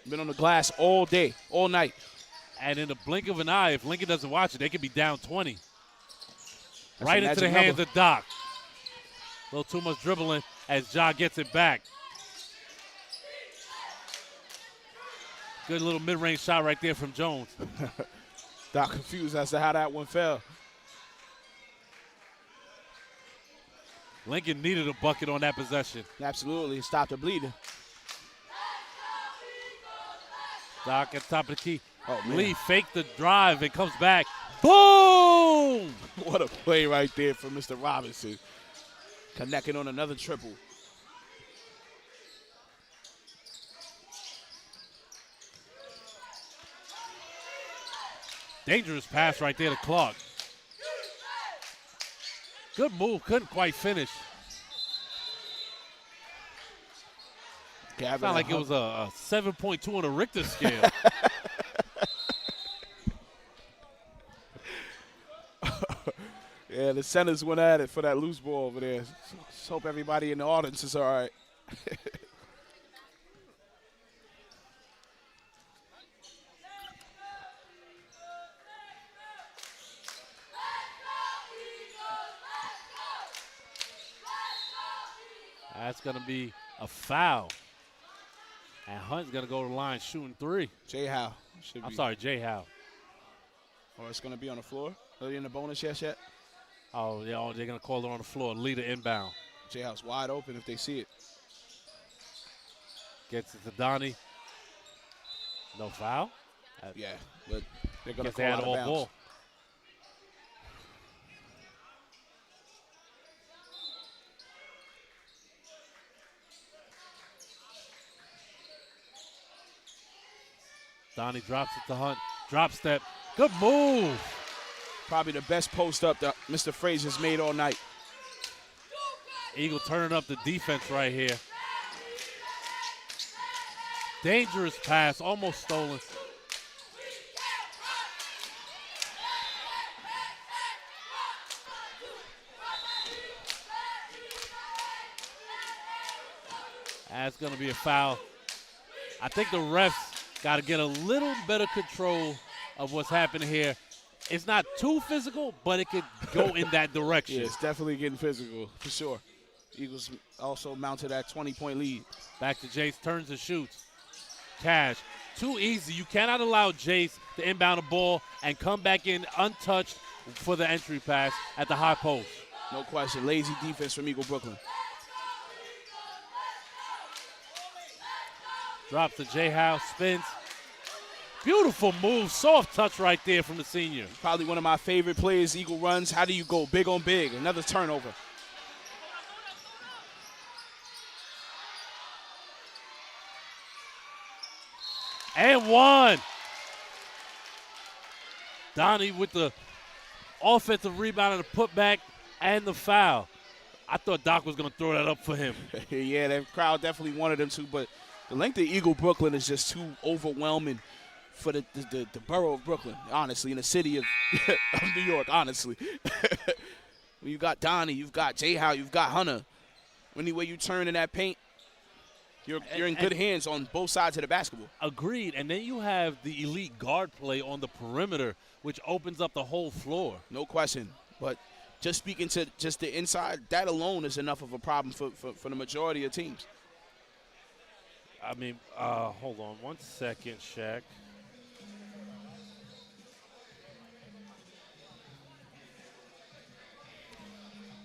Been on the glass all day, all night.
And in the blink of an eye, if Lincoln doesn't watch it, they could be down 20.
That's
right into the hands
number.
of Doc. A little too much dribbling as Ja gets it back. Good little mid-range shot right there from Jones.
Doc confused as to how that one fell.
Lincoln needed a bucket on that possession.
Absolutely. Stopped the bleeding.
Doc at the top of the key.
Oh, man.
Lee faked the drive and comes back. Boom!
What a play right there from Mr. Robinson. Connecting on another triple.
Dangerous pass right there to Clark. Good move, couldn't quite finish. Sounded like it was a 7.2 on a Richter scale.
Yeah, the centers went at it for that loose ball over there. Just hope everybody in the audience is all right.
That's going to be a foul. And Hunt's going to go to the line shooting 3.
Jay Howe.
I'm sorry, Jay Howe.
Or it's going to be on the floor. Are they in the bonus yet?
Oh, yeah, they're going to call it on the floor. Leader inbound.
Jay Howe's wide open if they see it.
Gets it to Donnie. No foul?
Yeah, but they're going to
Guess
call out of bounds.
Ball. Donnie drops it to Hunt. Drop step. Good move.
Probably the best post up that Mr. Frazier's made all night.
Eagle turning up the defense right here. Dangerous pass, almost stolen. That's going to be a foul. I think the refs got to get a little better control of what's happening here. It's not too physical, but it could go in that direction.
Yeah, it's definitely getting physical, for sure. Eagles also mounted that 20-point lead.
Back to Jace, turns and shoots. Cash, too easy. You cannot allow Jace to inbound a ball and come back in untouched for the entry pass at the high post.
No question, lazy defense from Eagle Brooklyn.
Drops to Jay Howe, spins. Beautiful move, soft touch right there from the senior.
Probably one of my favorite plays Eagle runs. How do you go big on big? Another turnover.
And one. Donnie with the offensive rebound and the putback and the foul. I thought Doc was going to throw that up for him.
Yeah, that crowd definitely wanted him to, but the length of Eagle Brooklyn is just too overwhelming for the borough of Brooklyn, honestly, in the city of New York, honestly. When you got Donnie, you've got Jay Howe, you've got Hunter. Any way you turn in that paint, you're in good hands on both sides of the basketball.
Agreed. And then you have the elite guard play on the perimeter, which opens up the whole floor.
No question. But just speaking to just the inside, that alone is enough of a problem for the majority of teams.
I mean, hold on 1 second, Shaq.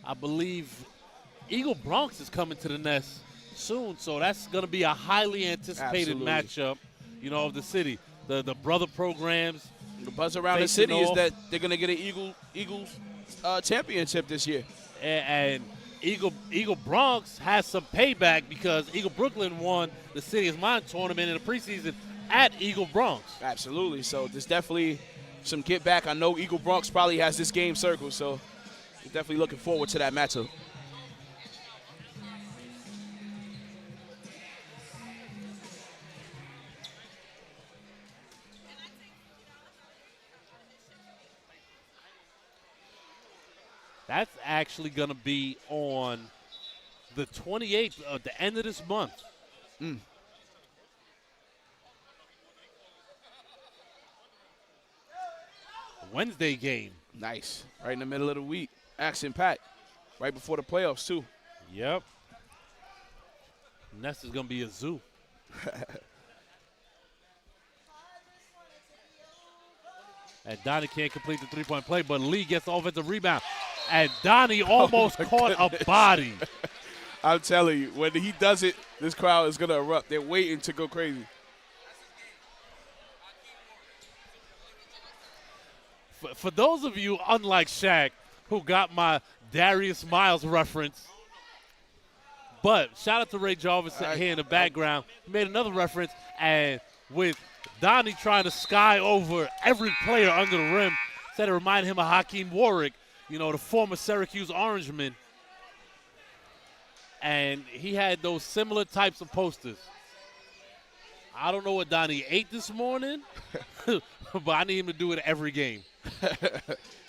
I believe Eagle Bronx is coming to the nest soon, so that's going to be a highly anticipated matchup, of the city. The brother programs.
The buzz around the city is that they're going to get an Eagles championship this year.
And Eagle Bronx has some payback because Eagle Brooklyn won the City is Mine tournament in the preseason at Eagle Bronx.
Absolutely. So there's definitely some get back. I know Eagle Bronx probably has this game circled, so we're definitely looking forward to that matchup.
That's actually going to be on the 28th, at the end of this month. Wednesday game.
Nice. Right in the middle of the week. Action-packed. Right before the playoffs, too.
Yep. Nest is going to be a zoo. And Donnie can't complete the three-point play, but Lee gets the offensive rebound. And Donnie almost caught a body.
I'm telling you, when he does it, this crowd is going to erupt. They're waiting to go crazy.
For those of you, unlike Shaq, who got my Darius Miles reference, but shout out to Ray Jarvis here in the background. He made another reference, and with Donnie trying to sky over every player under the rim, said it reminded him of Hakeem Warwick, the former Syracuse Orangeman. And he had those similar types of posters. I don't know what Donnie ate this morning, but I need him to do it every game.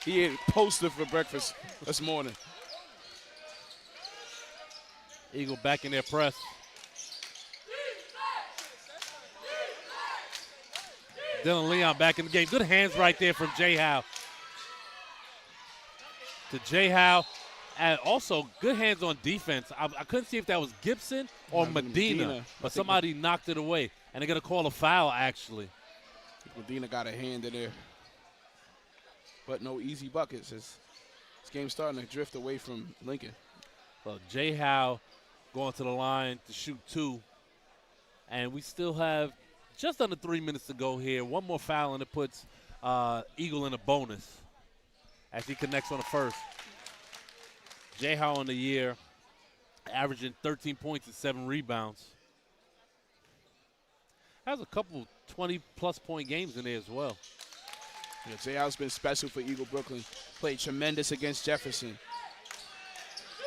He ate a poster for breakfast this morning.
Eagle back in their press. Dylan Leon back in the game. Good hands right there from Jay Howe. To Jay Howe. And also good hands on defense. I couldn't see if that was Gibson or Medina, but somebody knocked it away. And they're going to call a foul, actually.
Medina got a hand in there. But no easy buckets. This game's starting to drift away from Lincoln.
Well, Jay Howe going to the line to shoot 2. And we still have just under 3 minutes to go here. One more foul, and it puts Eagle in a bonus as he connects on the first. Jay Howe on the year, averaging 13 points and 7 rebounds. Has a couple 20-plus point games in there as well.
Yeah, Jay Howe's been special for Eagle Brooklyn. Played tremendous against Jefferson.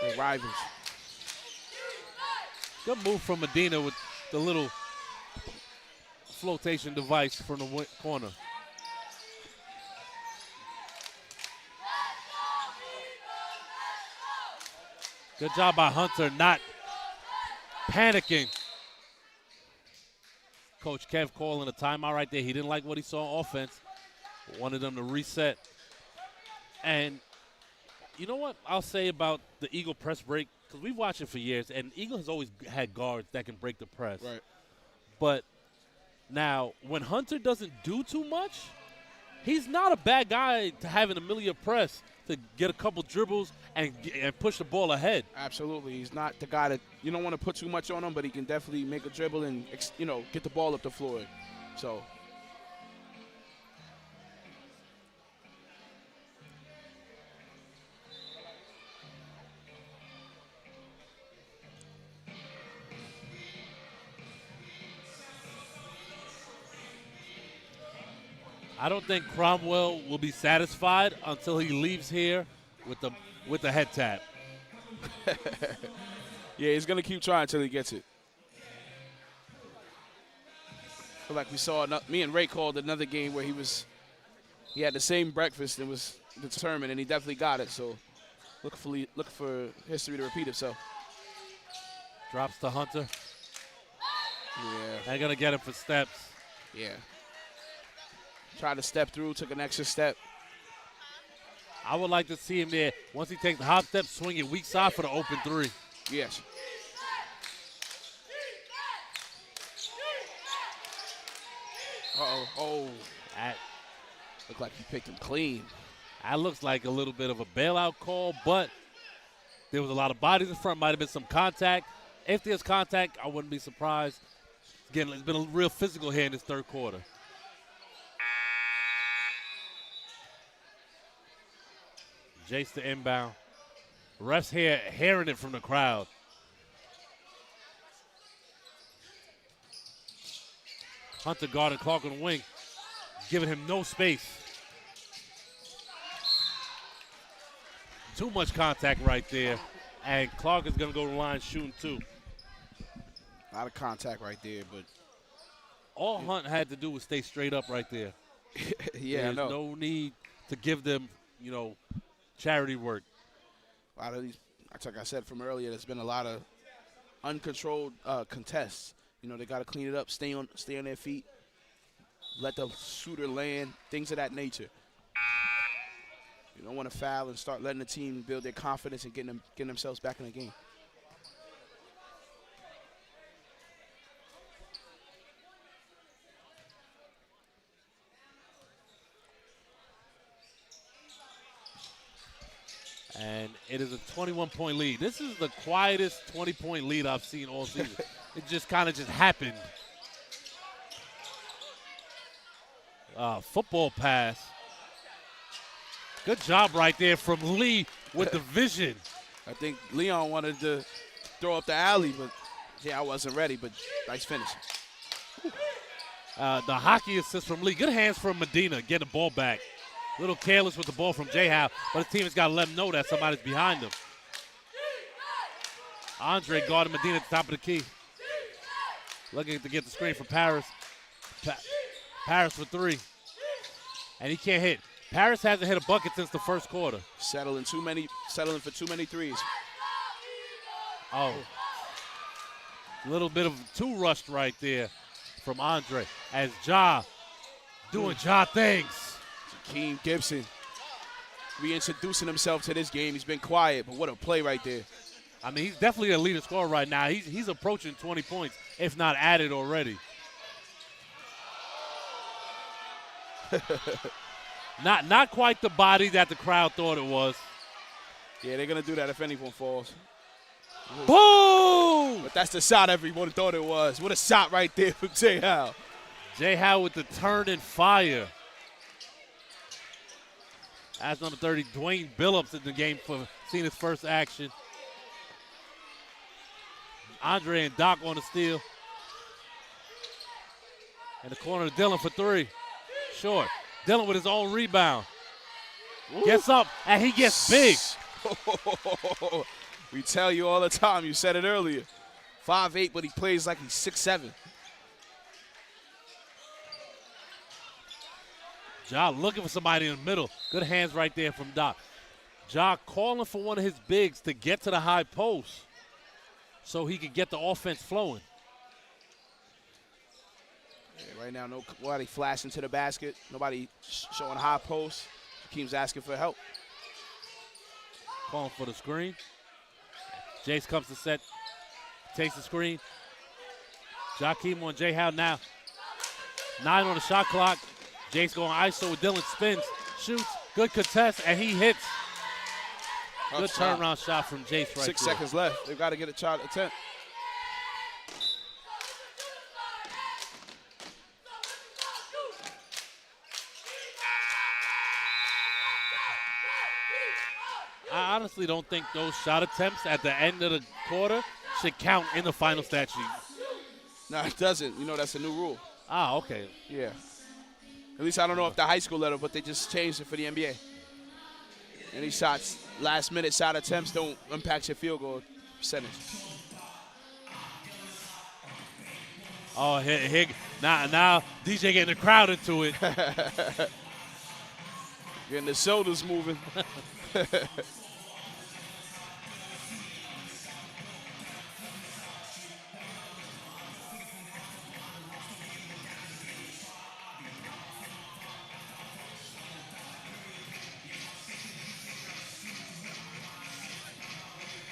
The rivals.
Good move from Medina with the little flotation device from the corner. Good job by Hunter not panicking. Coach Kev calling a timeout right there. He didn't like what he saw on offense. Wanted them to reset. And you know what I'll say about the Eagle press break? Because we've watched it for years, and Eagle has always had guards that can break the press.
Right.
But now, when Hunter doesn't do too much, he's not a bad guy to have in the middle of your press to get a couple dribbles and push the ball ahead.
Absolutely. He's not the guy that you don't want to put too much on him, but he can definitely make a dribble and, get the ball up the floor. So
I don't think Cromwell will be satisfied until he leaves here with the head tap.
Yeah, he's going to keep trying until he gets it. I feel like we saw, me and Ray called another game where he had the same breakfast and was determined, and he definitely got it. So look for history to repeat itself.
Drops to Hunter.
Yeah.
They're going to get him for steps.
Yeah. Tried to step through, took an extra step.
I would like to see him there. Once he takes the hop step, swing it weak side for the open 3.
Yes. Uh-oh. Oh.
That
looked like he picked him clean.
That looks like a little bit of a bailout call, but there was a lot of bodies in front. Might have been some contact. If there's contact, I wouldn't be surprised. Again, it's been a real physical here in this third quarter. Jace to inbound. Refs here hearing it from the crowd. Hunter guarded Clark on the wing, giving him no space. Too much contact right there, and Clark is going to go to the line shooting 2.
A lot of contact right there, but
all Hunt had to do was stay straight up right there.
Yeah,
There's no need to give them, charity work.
A lot of these, like I said from earlier, there's been a lot of uncontrolled contests. They got to clean it up, stay on their feet, let the shooter land, things of that nature. You don't want to foul and start letting the team build their confidence and getting themselves back in the game.
And it is a 21-point lead. This is the quietest 20-point lead I've seen all season. It just kind of happened. Football pass. Good job right there from Lee with the vision.
I think Leon wanted to throw up the alley, but I wasn't ready, but nice finish.
The hockey assist from Lee. Good hands from Medina, getting the ball back. A little careless with the ball from Jay Howe, but his team has got to let him know that somebody's behind him. Andre guarding Medina at the top of the key. Looking to get the screen for Paris. Paris for three. And he can't hit. Paris hasn't hit a bucket since the first quarter.
Settling for too many threes.
Oh. A little bit of too rushed right there from Andre. As Ja doing Ja things.
Jakeem Gibson reintroducing himself to this game. He's been quiet, but what a play right there.
I mean, he's definitely a leading scorer right now. He's approaching 20 points, if not added already. Not quite the body that the crowd thought it was.
Yeah, they're going to do that if anyone falls.
Boom!
But that's the shot everyone thought it was. What a shot right there from Jay Howe.
Jay Howe with the turn and fire. As number 30, Dwayne Billups in the game for seeing his first action. Andre and Doc on the steal. In the corner to Dylan for three. Short. Dylan with his own rebound. Ooh. Gets up, and he gets big.
We tell you all the time. You said it earlier. 5'8", but he plays like he's 6'7".
Ja looking for somebody in the middle. Good hands right there from Doc. Ja calling for one of his bigs to get to the high post so he can get the offense flowing.
Yeah, right now, nobody flashing to the basket. Nobody showing high post. Jakeem's asking for help.
Calling for the screen. Jace comes to set. Takes the screen. Jakeem on Jay Howe now. 9 on the shot clock. Jace going ISO with Dylan, spins, shoots, good contest, and he hits. Good turnaround shot from Jace right
6
there.
seconds left. They've got to get a shot attempt.
I honestly don't think those shot attempts at the end of the quarter should count in the final stat sheet.
No, it doesn't. You know, that's a new rule.
Ah, okay.
Yeah. At least I don't know if the high school level, but they just changed it for the NBA. Any shots, last-minute shot attempts don't impact your field goal percentage.
Oh, now DJ getting the crowd into it.
Getting the shoulders moving.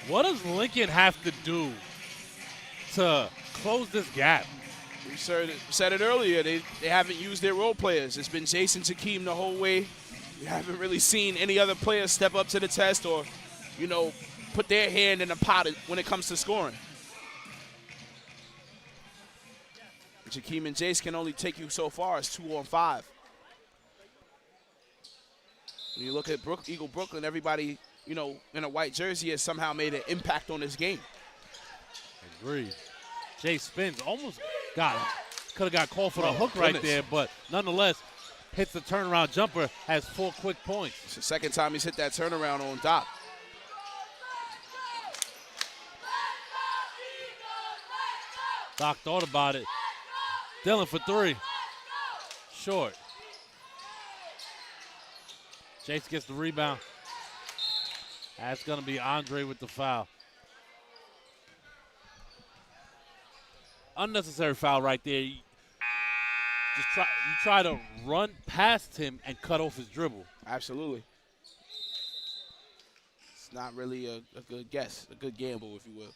What does Lincoln have to do to close this gap?
We said it earlier. They haven't used their role players. It's been Jason Jakeem the whole way. We haven't really seen any other players step up to the test or, you know, put their hand in the pot when it comes to scoring. Jakeem and Jace can only take you so far as 2-on-5. When you look at Eagle Brooklyn, everybody, you know, in a white jersey has somehow made an impact on this game.
Agreed. Jay spins, almost could have got called for the hook right there, but nonetheless, hits the turnaround jumper, has 4 quick points.
It's the second time he's hit that turnaround on Doc.
Doc thought about it. Dylan for 3. Short. Jace gets the rebound. That's going to be Andre with the foul. Unnecessary foul right there. You try to run past him and cut off his dribble.
Absolutely. It's not really a good guess, a good gamble, if you will.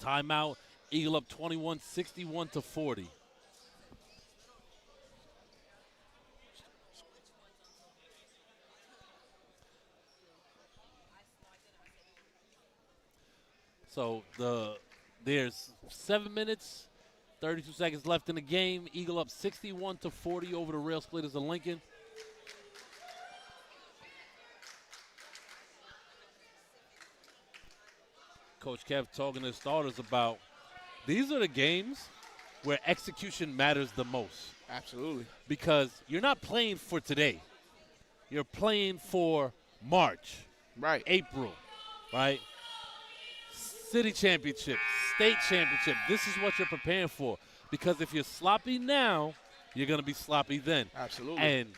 Timeout. Eagle up 21, 61-40. So there's 7 minutes, 32 seconds left in the game. Eagle up 61-40 over the Rail Splitters of Lincoln. Coach Kev talking to his starters about these are the games where execution matters the most.
Absolutely.
Because you're not playing for today. You're playing for March.
Right.
April. Right? city championship, state championship. This is what you're preparing for. Because if you're sloppy now, you're going to be sloppy then.
Absolutely.
And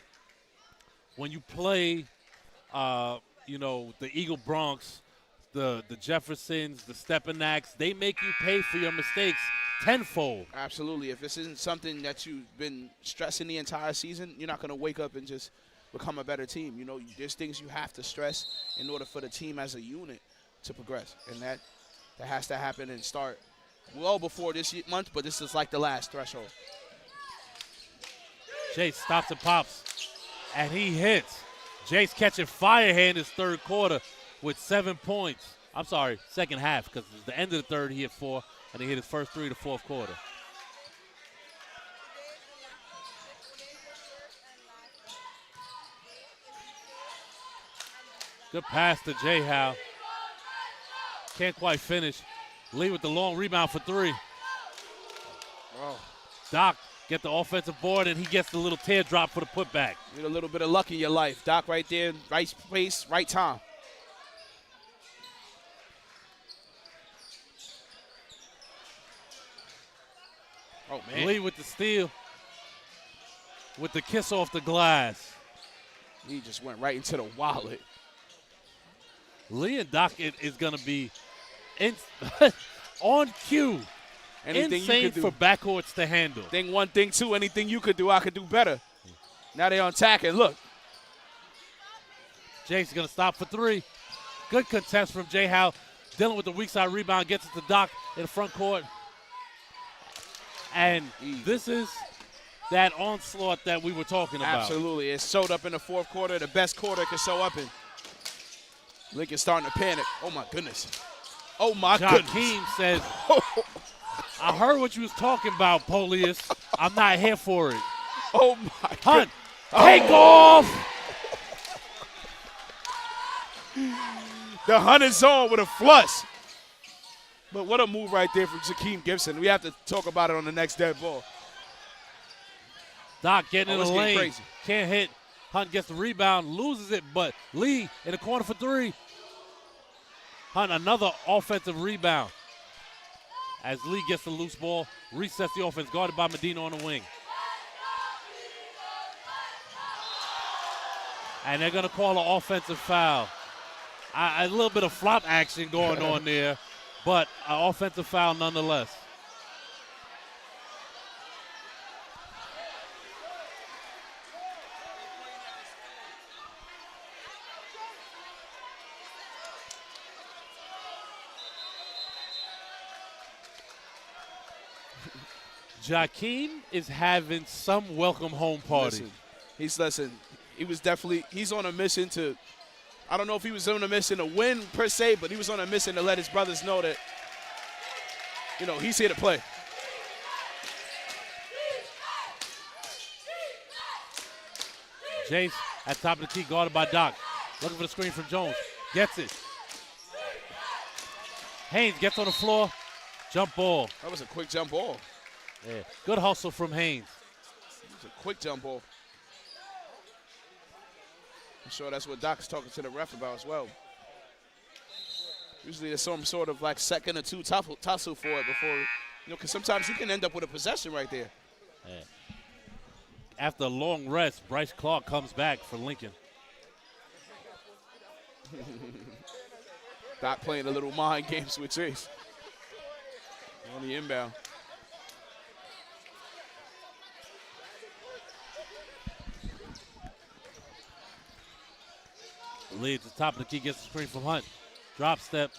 when you play, the Eagle Bronx, the Jeffersons, the Stepanaks, they make you pay for your mistakes tenfold.
Absolutely. If this isn't something that you've been stressing the entire season, you're not going to wake up and just become a better team. There's things you have to stress in order for the team as a unit to progress. And that has to happen and start well before this month, but this is like the last threshold.
Jace stops and pops, and he hits. Jace catching fire here in his third quarter with 7 points. I'm sorry, second half, because at the end of the third he hit 4, and he hit his first 3 of the fourth quarter. Good pass to J. Howe. Can't quite finish. Lee with the long rebound for 3.
Oh.
Doc get the offensive board, and he gets the little teardrop for the putback.
You need a little bit of luck in your life. Doc right there, right place, right time. Oh, man.
Lee with the steal. With the kiss off the glass.
He just went right into the wallet.
Lee and Doc is going to be on cue.
Anything
insane
you could do.
for backcourts to handle.
Thing 1, thing 2, anything you could do, I could do better. Now they're on tack, and look.
Jake's going to stop for 3. Good contest from J. Howe. Dealing with the weak side rebound, gets it to Doc in the front court. And this is that onslaught that we were talking about.
Absolutely. It showed up in the fourth quarter, the best quarter it could show up in. Lincoln's starting to panic. Oh, my goodness. Oh, my goodness.
Jakeem says, I heard what you was talking about, Polius. I'm not here for it.
Oh, my
Hunt,
God.
take off.
The Hunt is on with a flush. But what a move right there from Jakeem Gibson. We have to talk about it on the next dead ball.
Doc getting in the lane.
Crazy.
Can't hit. Hunt gets the rebound, loses it, but Lee in the corner for 3. Hunt, another offensive rebound. As Lee gets the loose ball, resets the offense, guarded by Medina on the wing. And they're going to call an offensive foul. A little bit of flop action going on there, but an offensive foul nonetheless. Jakeem is having some welcome home party.
He's on a mission to, I don't know if he was on a mission to win per se, but he was on a mission to let his brothers know that, he's here to play.
Jace at top of the key, guarded by Doc. Looking for the screen from Jones. Gets it. Haynes gets on the floor. Jump ball.
That was a quick jump ball.
Yeah. Good hustle from Haynes.
It was a quick jump ball. I'm sure that's what Doc's talking to the ref about as well. Usually there's some sort of like second or 2 tussle for it before, because sometimes you can end up with a possession right there.
Yeah. After a long rest, Bryce Clark comes back for Lincoln.
Doc playing a little mind games with Chase on the inbound.
Lee at the top of the key, gets the screen from Hunt. Drop step.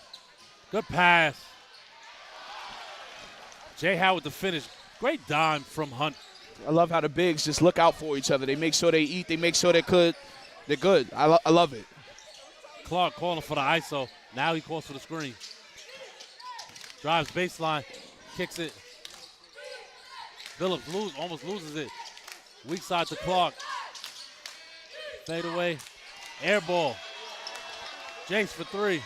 Good pass. J. Howe with the finish. Great dime from Hunt.
I love how the bigs just look out for each other. They make sure they eat. They make sure they're good. I love it.
Clark calling for the ISO. Now he calls for the screen. Drives baseline. Kicks it. Phillips almost loses it. Weak side to Clark. Fade away. Air ball. Jace for 3.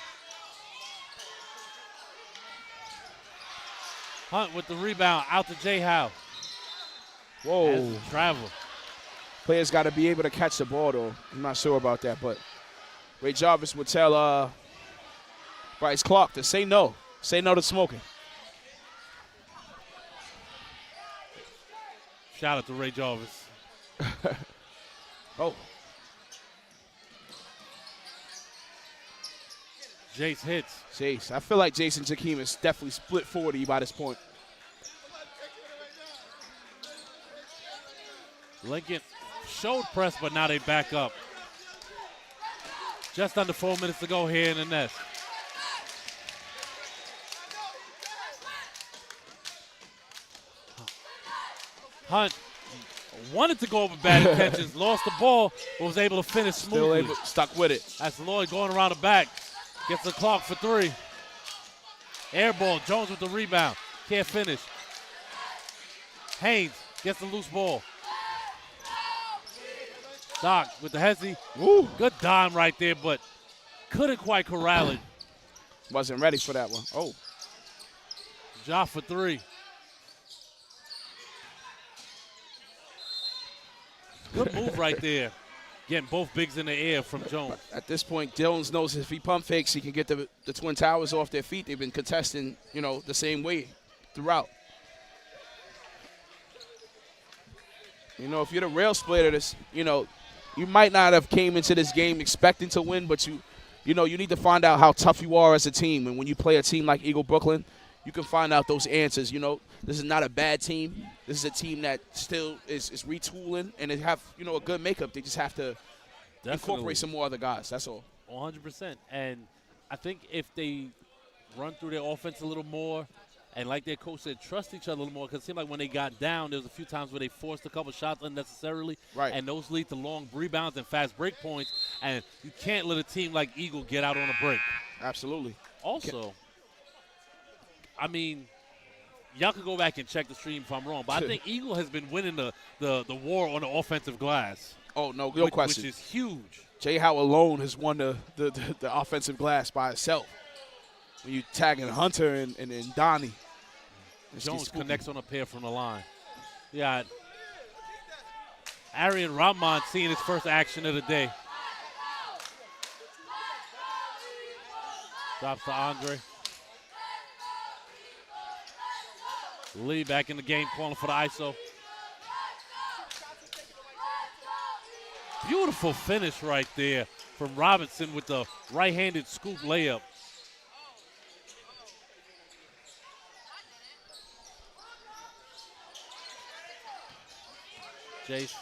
Hunt with the rebound out to J. Howe.
Whoa.
Travel.
Players got to be able to catch the ball, though. I'm not sure about that, but Ray Jarvis would tell Bryce Clark to say no. Say no to smoking.
Shout out to Ray Jarvis.
Oh.
Jace hits.
Jace. I feel like Jason Jakeem is definitely split 40 by this point.
Lincoln showed press, but now they back up. Just under 4 minutes to go here in the nest. Hunt wanted to go over bad intentions, lost the ball, but was able to finish smoothly.
Stuck with it.
That's Lloyd going around the back. Gets the clock for 3. Air ball, Jones with the rebound. Can't finish. Haynes gets the loose ball. Doc with the hezzy. Good dime right there, but couldn't quite corral it.
Wasn't ready for that one. Oh.
Ja for 3. Good move right there. Getting both bigs in the air from Jones.
At this point, Jones knows if he pump fakes, he can get the Twin Towers off their feet. They've been contesting, the same way throughout. If you're the rail splitter, you might not have came into this game expecting to win, but you need to find out how tough you are as a team. And when you play a team like Eagle Brooklyn, you can find out those answers. This is not a bad team. This is a team that still is retooling, and they have, a good makeup. They just have to incorporate some more other guys. That's all.
100%. And I think if they run through their offense a little more, and like their coach said, trust each other a little more, because it seemed like when they got down, there was a few times where they forced a couple shots unnecessarily,
right?
And those lead to long rebounds and fast break points, and you can't let a team like Eagle get out on a break.
Absolutely.
Also, I mean, y'all can go back and check the stream if I'm wrong, but I think Eagle has been winning the war on the offensive glass.
Oh, no question.
Which is huge.
Jay Howe alone has won the offensive glass by itself. When you tagging Hunter and Donnie.
Jones connects on a pair from the line. Yeah. Arian Rahman seeing his first action of the day. Drops to Andre. Lee back in the game, calling for the ISO. Beautiful finish right there from Robinson with the right-handed scoop layup. Jace.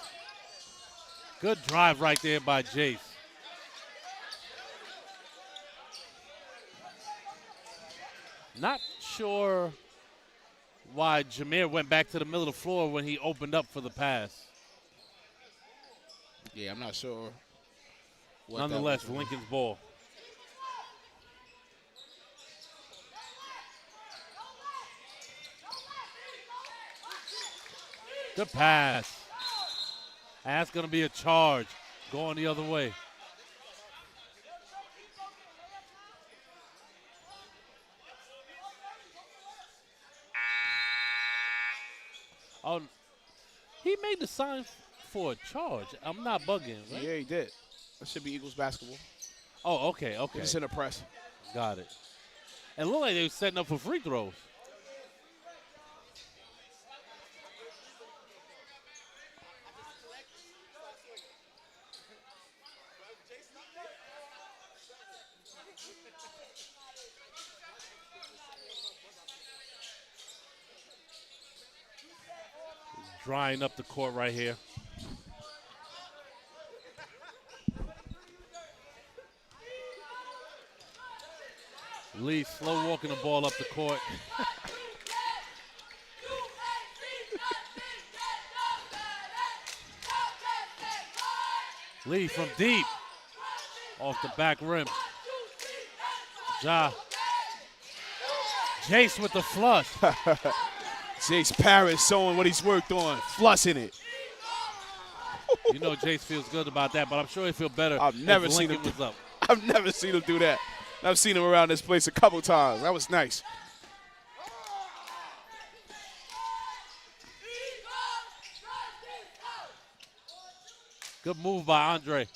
Good drive right there by Jace. Not sure why Jameer went back to the middle of the floor when he opened up for the pass.
Yeah, I'm not sure.
Nonetheless, Lincoln's ball. Good pass. That's going to be a charge going the other way. Oh, he made the sign for a charge. I'm not bugging, right?
Yeah, he did. That should be Eagles basketball.
Oh, okay.
It's in the press.
Got it. And it looked like they were setting up for free throws. Drying up the court right here. Lee slow walking the ball up the court. Lee from deep. Off the back rim. Ja. Jace with the flush.
Jace Parrish showing what he's worked on, flushing it.
You know Jace feels good about that, but I'm sure he'll feel better
I've never seen him
was up.
I've never seen him do that. I've seen him around this place a couple times. That was nice.
Good move by Andre.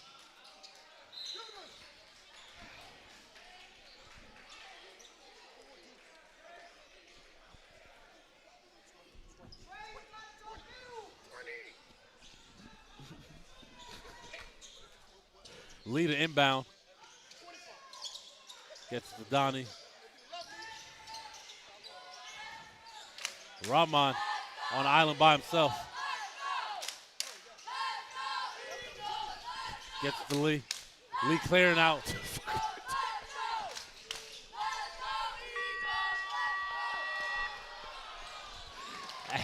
Lee to inbound. Gets to Donnie. Rahman on the island by himself. Gets to Lee. Lee clearing out.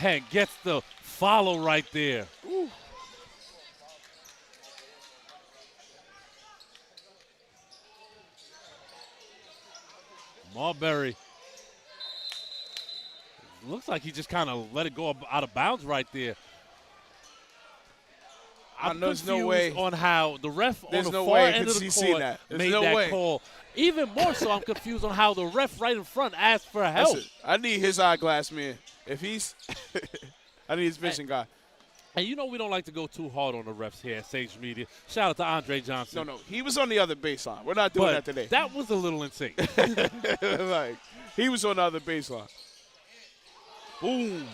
And gets the follow right there.
Ooh.
Marbury. Looks like he just kind of let it go out of bounds right there. I'm
there's
confused
no way.
on how the ref on the
No
far
way
end of the
could see
court
that. There's
made
no
that
way.
call. Even more so, I'm confused on how the ref right in front asked for help.
Listen, I need his eyeglass man. If he's – I need his vision guy.
And you know we don't like to go too hard on the refs here at Sage Media. Shout out to Andre Johnson.
No, he was on the other baseline. We're not doing that today.
That was a little insane.
Like, he was on the other baseline. Boom.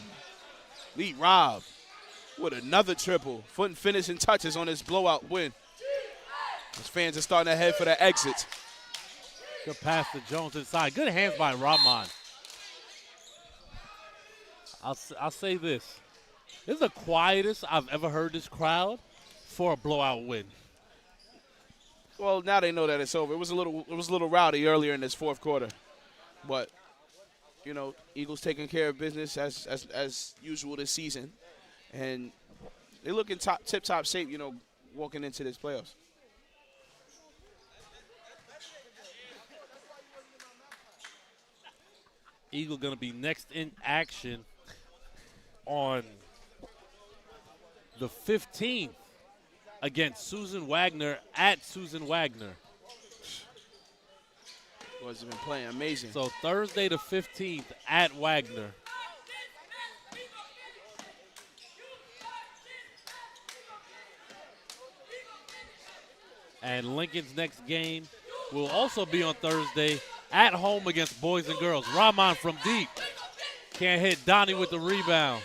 Lee Robb with another triple. Foot and finishing touches on his blowout win. His fans are starting to head for the exit.
Good pass to Jones inside. Good hands by Rahman. I'll say this. This is the quietest I've ever heard this crowd for a blowout win.
Well, now they know that it's over. It was a little rowdy earlier in this fourth quarter. But, you know, Eagles taking care of business as usual this season. And they look in tip-top shape, you know, walking into this playoffs.
Eagle going to be next in action on the 15th against Susan Wagner at Susan Wagner.
Boys have been playing amazing.
So Thursday the 15th at Wagner. And Lincoln's next game will also be on Thursday at home against Boys and Girls. Rahman from deep. Can't hit Donnie with the rebound.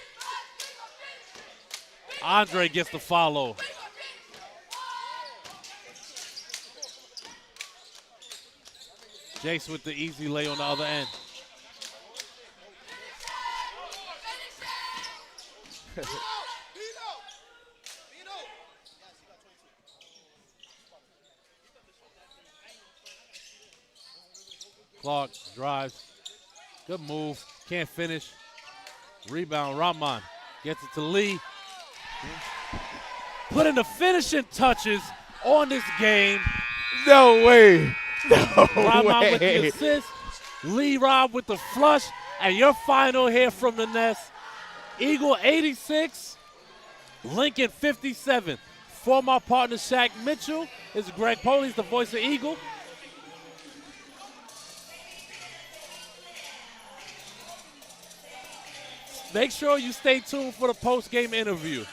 Andre gets the follow. Jace with the easy lay on the other end. Clark drives. Good move. Can't finish. Rebound, Rahman. Gets it to Lee. Putting the finishing touches on this game.
No way. No
Rahman
way.
with the assist. Lee Robb with the flush. And your final here from the Nest. Eagle 86, Lincoln 57. For my partner Shaq Mitchell, it's Greg Police, the voice of Eagle. Make sure you stay tuned for the post-game interview.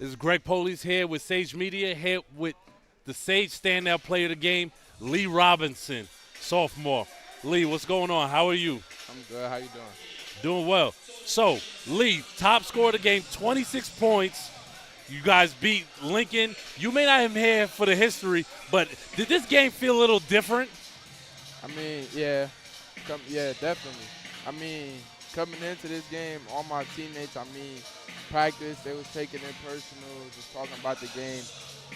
This is Greg Police here with Sage Media, here with the Sage standout player of the game, Lee Robinson, sophomore. Lee, what's going on? How are you?
I'm good. How you doing?
Doing well. So, Lee, top scorer of the game, 26 points. You guys beat Lincoln. You may not have been here for the history, but did this game feel a little different?
I mean, yeah, definitely. I mean, coming into this game, all my teammates, practice, they was taking it personal, just talking about the game.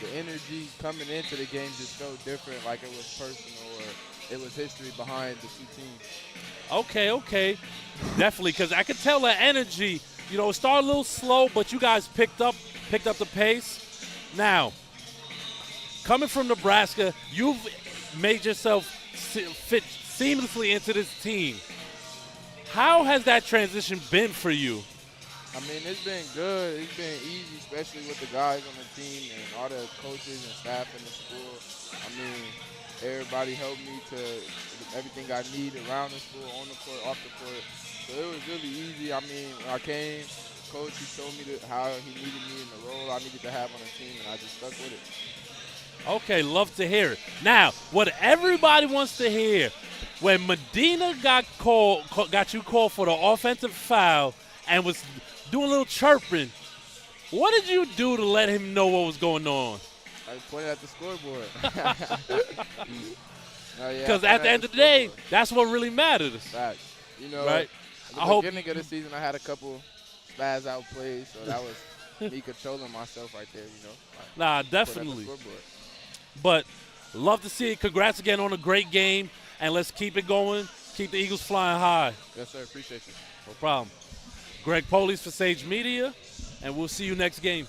The energy coming into the game just felt different, like it was personal or it was history behind the two teams.
Okay. Definitely, because I could tell the energy, it started a little slow, but you guys picked up the pace. Now, coming from Nebraska, you've made yourself fit seamlessly into this team. How has that transition been for you?
I mean, it's been good. It's been easy, especially with the guys on the team and all the coaches and staff in the school. I mean, everybody helped me to everything I need around the school, on the court, off the court. So it was really easy. I mean, when I came, Coach, he showed me how he needed me in the role I needed to have on the team, and I just stuck with it. Okay, love to hear it. Now, what everybody wants to hear, when Medina got you called for the offensive foul and was doing a little chirping, what did you do to let him know what was going on? I pointed at the scoreboard.
Because at the end of the day, that's what really matters.
Facts.
Right?
At the beginning of the season, I had a couple spaz out plays, so that was me controlling myself right there,
Nah, definitely. But love to see it. Congrats again on a great game, and let's keep it going. Keep the Eagles flying high.
Yes, sir. Appreciate you.
No problem. Greg Police for Sage Media, and we'll see you next game.